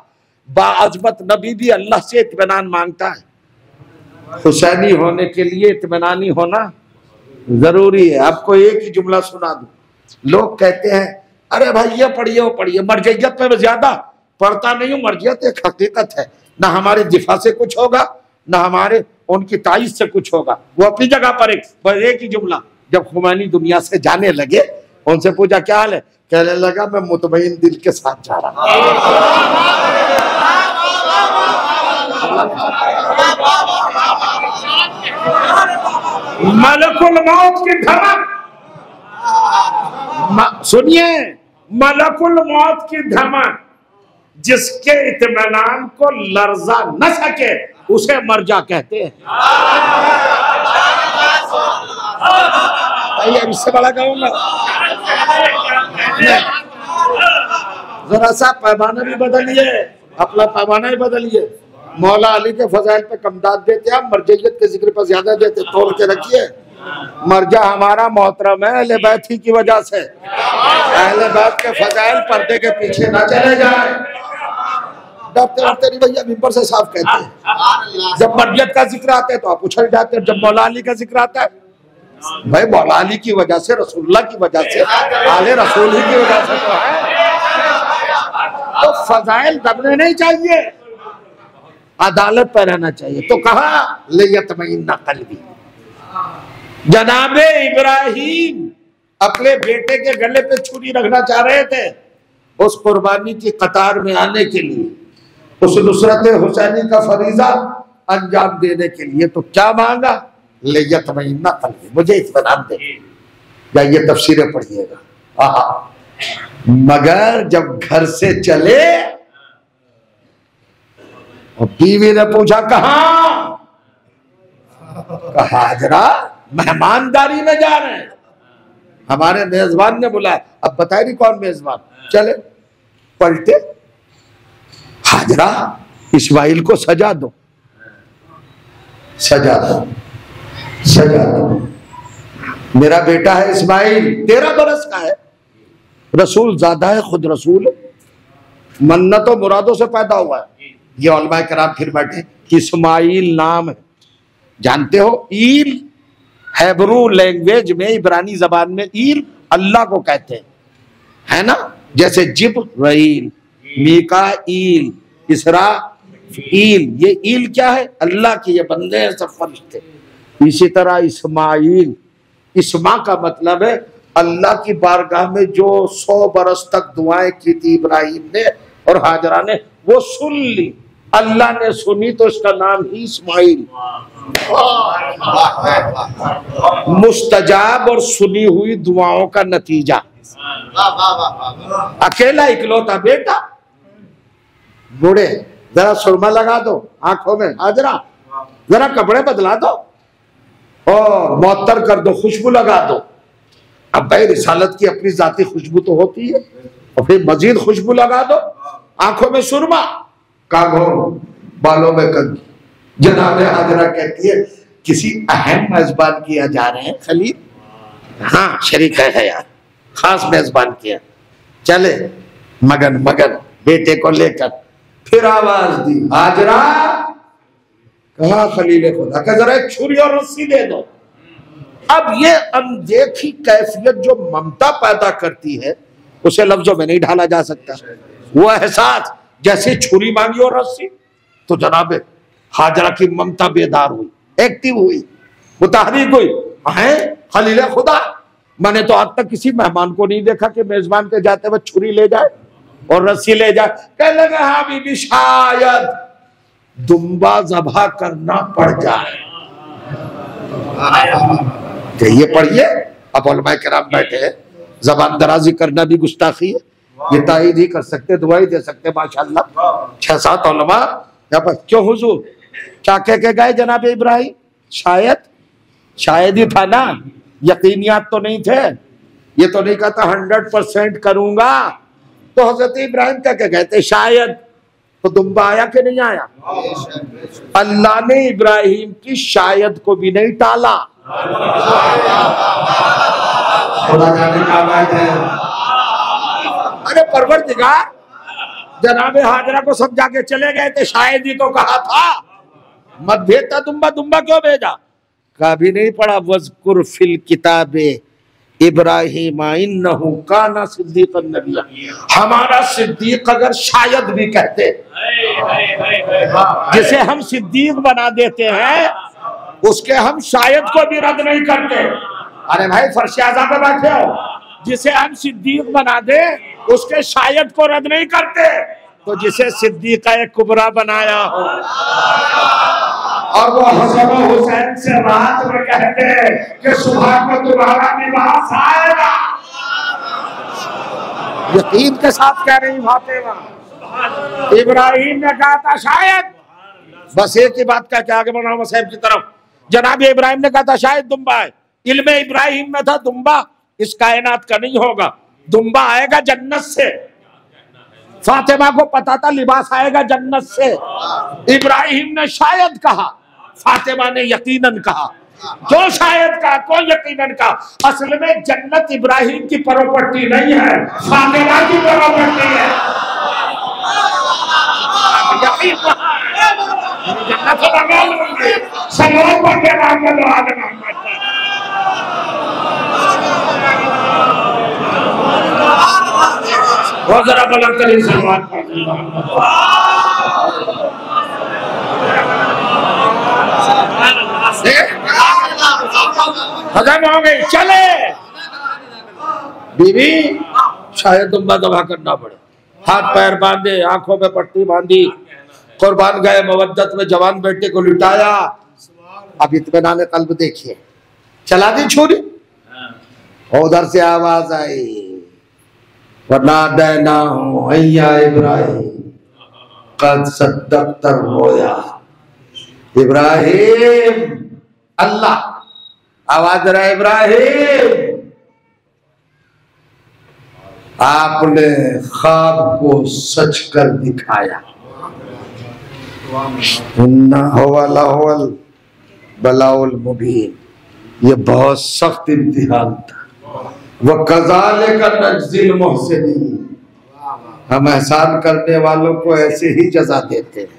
बाअज़मत नबी भी अल्लाह से इत्मीनान मांगता है। हुसैनी होने के लिए इत्मीनानी होना जरूरी है। आपको एक ही जुमला सुना दूं, लोग कहते हैं अरे भाई ये पढ़िए वो पढ़िए, मरजियत में ज्यादा पढ़ता नहीं हूं। मरजियत एक हकीकत है, ना हमारे दिफा से कुछ होगा ना हमारे उनकी ताइज से कुछ होगा। वो अपनी जगह पर एक ही जुमला, जब खुमैनी दुनिया से जाने लगे उनसे पूछा क्या हाल है, कहने लगा मैं मुतमईन दिल के साथ जा रहा हूं। मलकुल मौत की धमक सुनिए, मलकुल मौत की धमक जिसके इत्मीनान को लर्जा न सके उसे मर्जा कहते हैं। इससे बड़ा कहूंगा, जरा सा पैमाना भी बदलिए, अपना पैमाना ही बदलिए। मौला अली के फजाइल पे कम दाद देते, आप मर्जियत के जिक्र पर ज्यादा देते, तोड़ के रखिए। मर्जा हमारा मोहतरम है अहले बैत ही की वजह से। अहले बैत के फजाइल पर्दे के पीछे ना चले जाए। डरते डरते नहीं भैया, मिंबर से साफ कहते हैं। जब मर्जियत का जिक्र आता है तो आप उछल जाते हैं, जब मौला अली का जिक्र आता है भाई मौला अली की वजह से, रसूलुल्लाह की वजह से, आले रसूल ही की वजह से तो है। तो फजाइल दबने नहीं चाहिए, अदालत पर रहना चाहिए। तो कहा लियतमइन्ना क़ल्बी। जनाबे इब्राहिम अपने बेटे के गले पे छुरी रखना चाह रहे थे उस कुर्बानी की कतार में आने के लिए, उस नुसरत हुसैनी का फरीजा अंजाम देने के लिए। तो क्या मांगा? लियतमइन्ना क़ल्बी, मुझे इत्मीनान दे। जाइए तफसीरें पढ़िएगा। मगर जब घर से चले और बीवी ने पूछा कहाँ? कहा हाजरा मेहमानदारी में जा रहे हैं, हमारे मेजबान ने बुलाया। अब बताए नहीं कौन मेजबान। चले पलटे, हाजरा इस्माइल को सजा दो, सजा दो, सजा दो। मेरा बेटा है इस्माइल, 13 बरस का है, रसूल ज्यादा है, खुद रसूल मन्नतों मुरादों से पैदा हुआ है। ये उलमा कराम फिर बैठे, इस्माइल नाम है, जानते हो ईल हैब्रू लैंग्वेज में, इब्रानी जबान में ईल अल्लाह को कहते हैं, है ना। जैसे जिब्राइल, मीकाईल, इसराईल, ये ईल क्या है? अल्लाह के ये बंदे हैं, सब फरिश्ते। इसी तरह इस्माइल, इस्मा का मतलब है अल्लाह की बारगाह में जो 100 बरस तक दुआएं की थी इब्राहिम ने और हाजरा ने, वो सुन ली, अल्लाह ने सुनी, तो इसका नाम ही इस्माइल। मुस्तजाब और सुनी हुई दुआओं का नतीजा। अकेला इकलौता बेटा। बूढ़े जरा सुरमा लगा दो आंखों में, हाजरा जरा कपड़े बदला दो और मुअत्तर कर दो, खुशबू लगा दो। अब भाई रिसालत की अपनी जाती खुशबू तो होती है, और फिर मजीद खुशबू लगा दो, आंखों में सुरमा, कांधों बालों में कंघी। जनाबे हाजरा कहती है किसी अहम मेजबान किया जा रहे हैं खलील, हाँ शरीक है यार, खास मेजबान किया। चले मगन मगन बेटे को लेकर, फिर आवाज दी हाजरा। कहा खलील खुदा का जरा एक छुरी और रस्सी दे दो। अब ये अनदेखी कैफियत जो ममता पैदा करती है उसे लफ्जों में नहीं ढाला जा सकता। वो एहसास जैसे छुरी मांगी और रस्सी, तो जनाबे हाजरा की ममता बेदार हुई, एक्टिव हुई, मुतहरिक हुई। है खलील खुदा, मैंने तो आज तक किसी मेहमान को नहीं देखा कि मेजबान के जाते हुए छुरी ले जाए और रस्सी ले जाए। कहने लगा हाँ बीबी, शायद दुम्बा ज़बह करना पड़ जाए। ये पढ़िए, अब उलमा किराम बैठे हैं, जबान दराजी करना भी गुस्ताखी है, ये तायद ही कर सकते, दुआई दे सकते माशाअल्लाह। 6-7 उलमा यहाँ पर। क्यों हुजूर क्या कह के गए जनाब इब्राहिम? शायद ही था ना, यकीनियात तो नहीं थे। ये तो नहीं कहता 100% करूंगा। तो हजरत इब्राहिम क्या कह गए थे? शायद। तो दुम्बा आया कि नहीं आया? अल्लाह ने इब्राहिम की शायद को भी नहीं टाला। अरे परवरदिगार जनाबे हाजरा को समझा के चले गए थे, शायद ही तो कहा था, मत भेजता दुम्बा, दुम्बा क्यों भेजा? कभी नहीं पढ़ा वज़कुर फिल किताबे इब्राहिम इन्नहु काना सिद्दीक़न नबिय्या। हमारा सिद्दीक अगर शायद भी कहते, जिसे हम सिद्दीक बना देते हैं उसके हम शायद को भी रद्द नहीं करते। अरे भाई फर्श आज़म पे बैठे हो, जिसे हम सिद्दीक बना दे उसके शायद को रद्द नहीं करते। तो जिसे सिद्दीक़ा कुबरा बनाया हो और वो हसन हुसैन से रात में कहते कि सुबह को तुम्हारा निवास आएगा, यकीन के साथ कह रही फातिमा। इब्राहिम ने कहा था शायद, बस एक ही बात का क्या आगे बढ़ा मसैब की तरफ। जनाब इब्राहिम ने कहा था शायद दुम्बा है। इल्मे इब्राहिम में था दुम्बा इस कायनात का नहीं होगा, दुम्बा आएगा जन्नत से। फातिमा को पता था लिबास आएगा जन्नत से। इब्राहिम ने शायद कहा, फातिमा ने यकीनन कहा। क्यों शायद का, क्यों यकीनन का? असल में जन्नत इब्राहिम की प्रॉपर्टी नहीं है, फातिमा की प्रॉपर्टी है। यकीन जन्नत लगा लूंगी सलाम पढ़े बहुत जरा बुलंद करिए सलमान खत्म हो गई। चले बीवी, शायद दुम्बा दबा करना पड़े, हाथ पैर बांधे, आंखों में पट्टी बांधी, कुर्बान गए मवद्दत में जवान बेटे को लुटाया। अब इत्मीनान कल्ब देखिए, चला दी छुरी, उधर से आवाज आई, वनादैनाहु अय्या इब्राहिम कद सद्दक़्ता रोया। इब्राहिम, अल्लाह आवाज रहा, इब्राहिम आपने ख्वाब को सच कर दिखाया। बलाउल मुबीन, ये बहुत सख्त इम्तिहान था। वह कज़ालिका नज्ज़िल मुहसिनीन, हम एहसान करने वालों को ऐसे ही जज़ा देते हैं।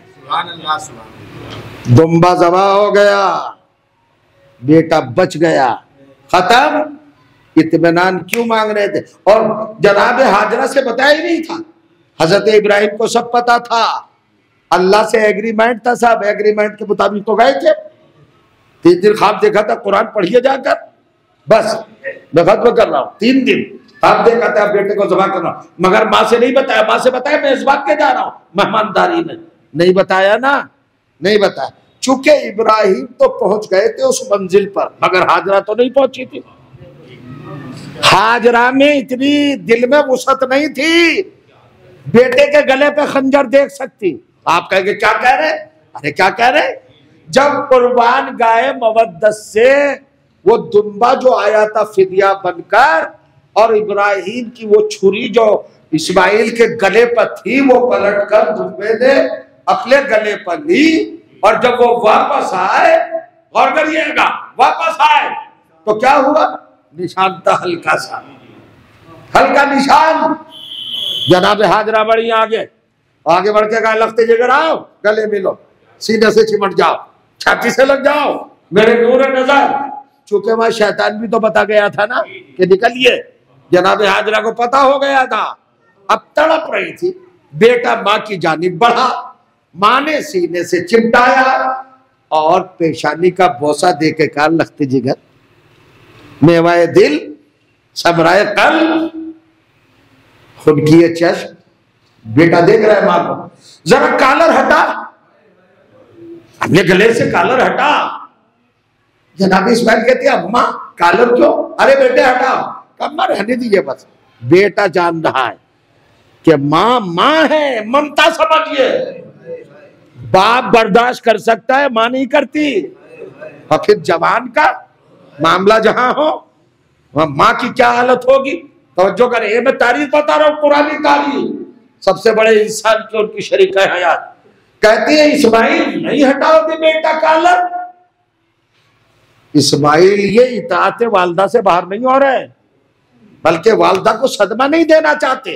दुम्बा ज़बा हो गया, बेटा बच गया, खत्म। इत्मीनान क्यों मांग रहे थे? और जनाब हाजरा से बताया ही नहीं था, हजरत इब्राहिम को सब पता था। अल्लाह से एग्रीमेंट था, सब एग्रीमेंट के मुताबिक तो गए थे। 3 दिन ख्वाब देखा था, कुरान पढ़िए जाकर, बस मैं खत्म कर रहा हूँ। 3 दिन ख्वाब देखा था, बेटे को जमा कर रहा हूँ, मगर माँ से नहीं बताया। माँ से बताया मैं इस बात के जा रहा हूँ मेहमानदारी में, नहीं बताया ना, नहीं बताया। चूंकि इब्राहिम तो पहुंच गए थे उस मंजिल पर, मगर हाजरा तो नहीं पहुंची थी। हाजरा में इतनी दिल में वुसअत नहीं थी, बेटे के गले पे खंजर देख सकती। आप कहेंगे क्या कह रहे? अरे क्या कह रहे? जब कुर्बान गाय मवद्दत से वो दुम्बा जो आया था फिदिया बनकर, और इब्राहिम की वो छुरी जो इस्माइल के गले पर थी, वो पलट कर दुम्बे ने अपने गले पर ली। और जब वो वापस आए, गौर करिएगा, वापस आए तो क्या हुआ? निशान था हल्का सा, हल्का निशान। जनाब हाजरा बढ़ी आगे, आगे बढ़ के कहा लगते जगह आओ, गले मिलो, सीने से चिमट जाओ, छाती से लग जाओ, मेरे नूर नजर। चूंकि वहां शैतान भी तो बता गया था ना कि निकलिए, जनाब हाजरा को पता हो गया था। अब तड़प रही थी, बेटा माँ की जानिब बढ़ा, माँ ने सीने से चिमटाया और पेशानी का बोसा दे के कहा लगते जिगर, मेवाए दिल, सबराए कल, खुद किए चश्म। बेटा देख रहा है माँ को, जरा कॉलर हटा, अपने गले से कॉलर हटा। जनाब इस्माइल कहती है अम्मा कॉलर क्यों? अरे बेटे हटाओ। अम्मा रहने दीजिए बस। बेटा जान रहा है कि माँ माँ है, ममता समझिए। बाप बर्दाश्त कर सकता है, माँ नहीं करती। और फिर जवान का मामला जहां हो, वहां माँ की क्या हालत होगी? तवज्जो करें, मैं तारीफ बता रहा हूं, पुरानी तारीफ। सबसे बड़े इंसान की उनकी शरीक हयात कहती है इस्माइल नहीं हटाओगे बेटा कॉलर। इस्माइल ये इताअत वालदा से बाहर नहीं हो रहे, बल्कि वालदा को सदमा नहीं देना चाहते।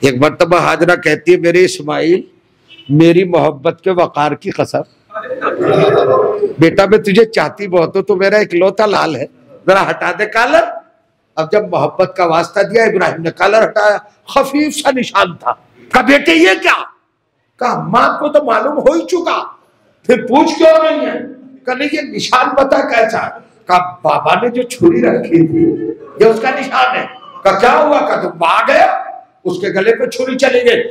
एक मर्तबा हाजरा कहती है मेरे इस्माइल, मेरी मोहब्बत के वकार की कसम, बेटा मैं तुझे चाहती बहुत हो, तो मेरा इकलौता लाल है, जरा हटा दे कॉलर। अब जब मोहब्बत का वास्ता दिया, इब्राहिम ने कॉलर हटाया, खफीफ सा निशान था। कहा बेटे ये क्या? कहा माँ को तो मालूम हो ही चुका, फिर पूछ क्यों रही है? कहा ये निशान बता कैसा? कहा बाबा ने जो छुरी रखी थी ये उसका निशान है। कहा क्या हुआ? कहा तुम आ गया, उसके गले पे छुरी चली गई।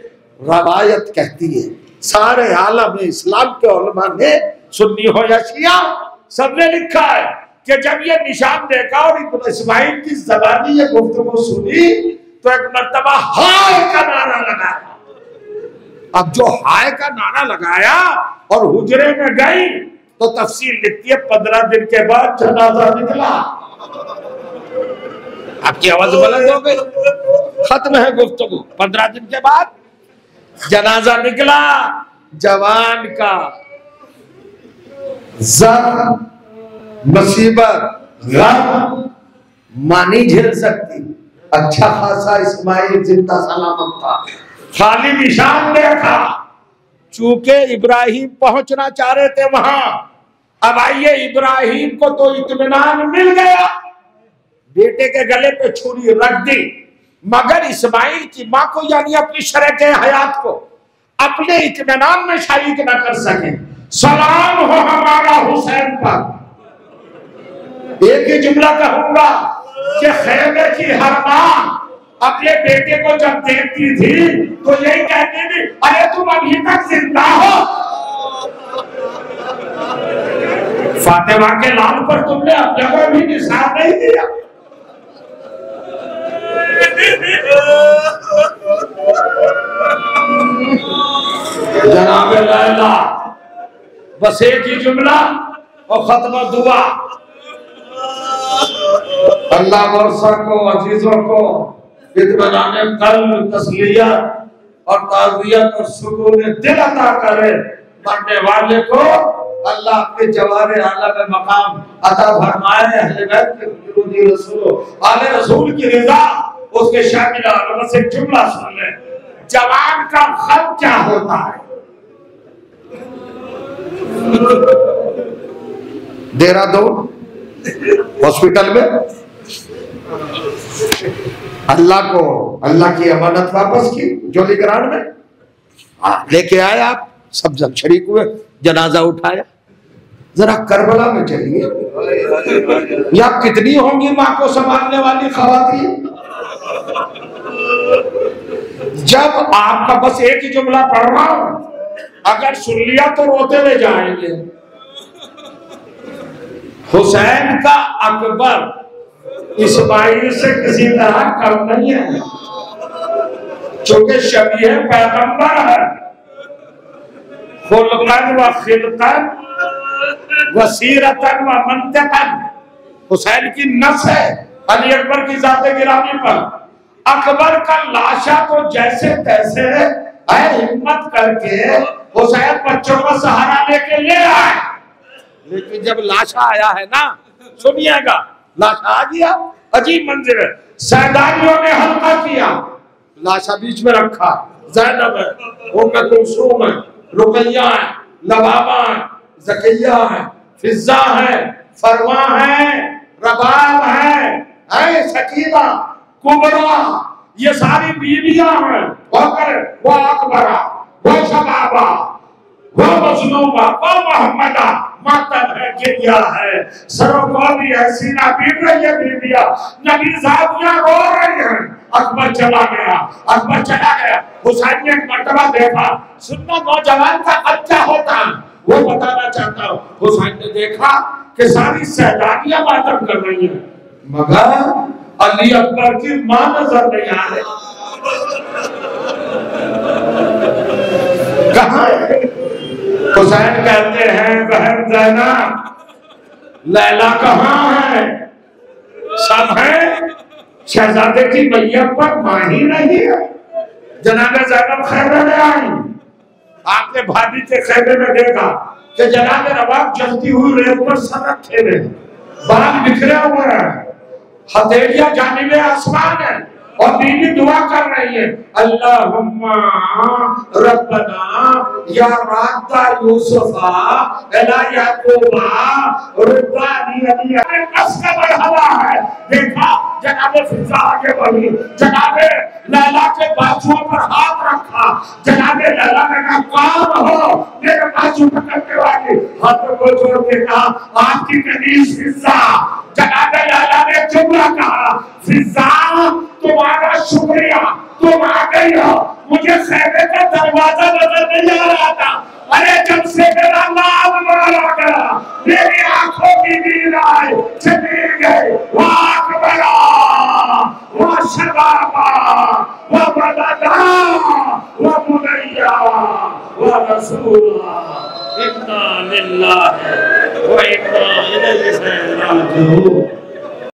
रवायत कहती है सारे आलम इस्लाम के उलमा ने, सुन्नी हो या शिया, सबने लिखा है कि जब ये निशान देखा और इस्माइल की ज़बानी ये गुफ्तगू सुनी, तो एक मर्तबा हाय का नारा लगाया। अब जो हाय का नारा लगाया और हुजरे में गई, तो तफसील लिखती है 15 दिन के बाद जनाजा निकला। आपकी आवाज बुलंद हो गई, खत्म है गुफ्तगू। 15 दिन के बाद जनाजा निकला, जवान का जख्म मुसीबत गम मां नहीं झेल सकती। अच्छा खासा इस्माइल जिंदा सलामत था, खाली निशान देखा। चूंकि इब्राहिम पहुंचना चाह रहे थे वहां, अब आइए इब्राहिम को तो इत्मीनान मिल गया, बेटे के गले पे छुरी रख दी, मगर इस्माइल की मां को यानी अपनी शरीक हयात को अपने इत्मीनान में शरीक न कर सके। सलाम हो हमारा हुसैन पर। एक ही जुमला कहूंगा कि खैमे की हर मां अपने बेटे को जब देखती थी तो यही कहती थी, अरे तुम अभी तक जिंदा हो। फातिमा के लाल पर तुमने अपने को भी निशान नहीं दिया। जनाब लैला, बस एक ही जुमला और खत्म दुआ। अल्लाह वर्षा को, अजीजों को इत्मीनान कल्ब, तस्लियत और ताज़ियत और सुकून दिल अता करे। मरने वाले को अल्लाह अपने जवारे आला में मकाम अता फरमाए। अहले बैत के विरोधी रसूल आले रसूल की रिज़ा उसके शामिल आलम से जुमला सुन ले। जवान का खल क्या होता है? देहरादून हॉस्पिटल में अल्लाह की अमानत वापस की, जोली ग्राउंड में लेके आए आप, सब जन शरीक हुए, जनाजा उठाया। जरा करबला में चलिए, या कितनी होंगी मां को संभालने वाली खवातीन। जब आपका बस एक ही जुमला पढ़ रहा हूं, अगर सुन लिया तो रोते हुए जाएंगे। हुसैन का अकबर इस्माइल से किसी तरह कम नहीं है, चूंकि शबीह पैगंबर है। खुल्कन व खिलकन व सीरतन व मंतकन हुसैन की नस है अली अकबर की जाते गिरामी पर। अकबर का लाशा तो जैसे तैसे है, हिम्मत करके हुसैन बच्चों का सहारा लेके ले आए। लेकिन जब लाशा आया है ना, सुनिएगा, लाशा आ गया, अजीब मंजिल है। सैदानियों ने हल्का किया, लाशा बीच में रखा। ज़ैनब है, उम्मे कुलसूम है, रुकैया है, लबाबा है, ज़किया है, फिज़्ज़ा है, फरवा है, रबाब है, सकीना, कुबरा, ये सारी बीवियां हैं। वो अकबरा, वो शबाबा, वो मजनूबा, वो मोहम्मदा, मातम है, गिरिया है, सरों को भी ऐसी ना पीट रही है बीबिया, नबी साहबियां रो रही हैं। अकबर चला गया। हुसैन ने एक मर्तबा देखा, सुनना नौजवान का अच्छा होता, वो बताना चाहता हूँ। हुसैन ने देखा कि सारी सैदानियां मातम कर रही हैं, मगर अली अकबर की मां नजर नहीं आ रही। कहाँ है? हुसैन कहते हैं, बहन ज़ैनब, लैला कहाँ है? सब है, शहजादे की मैयत पर मां ही नहीं है। जनाब ज़ैनब खैमे में आई, आपने भाभी के खैमे में देखा कि जनाब रवाब जलती हुई रेत पर सर रखे हुए, बाल बिखरे हुए हैं, हथेलियां जानिबे आसमान है, और बीवी दुआ कर रही है, अल्लाहुम्मा रब्बना या राद्दा यूसुफा इला याकूबा रुद्दानी अलिया। कसका बढ़ावा है। देखा जनाबे फिज़्ज़ा आगे बढ़ी, जनाबे लैला के बाजुओं पर हाथ रखा, जनाबे लैला ने कहा, कौन हो मेरे बाजू पकड़ने वाली? हाथों को जोड़ के कहा, आपकी कनीज फिज़्ज़ा। जनाबे लैला ने जुमला कहा, फिज़्ज़ा तुम्हारा शुक्रिया, तुम आ गई हो, मुझे खैमे का दरवाजा नजर नहीं आ रहा था। अरे जब से मेरा नाम मारा गया, मेरी आंखों की नींद आई, चली गई। वाह अकबरा, वाह शबाबा, वाह बलदा, वाह बुनैया, वाह रसूला, इन्ना लिल्लाहि व इन्ना इलैहि राजिऊन।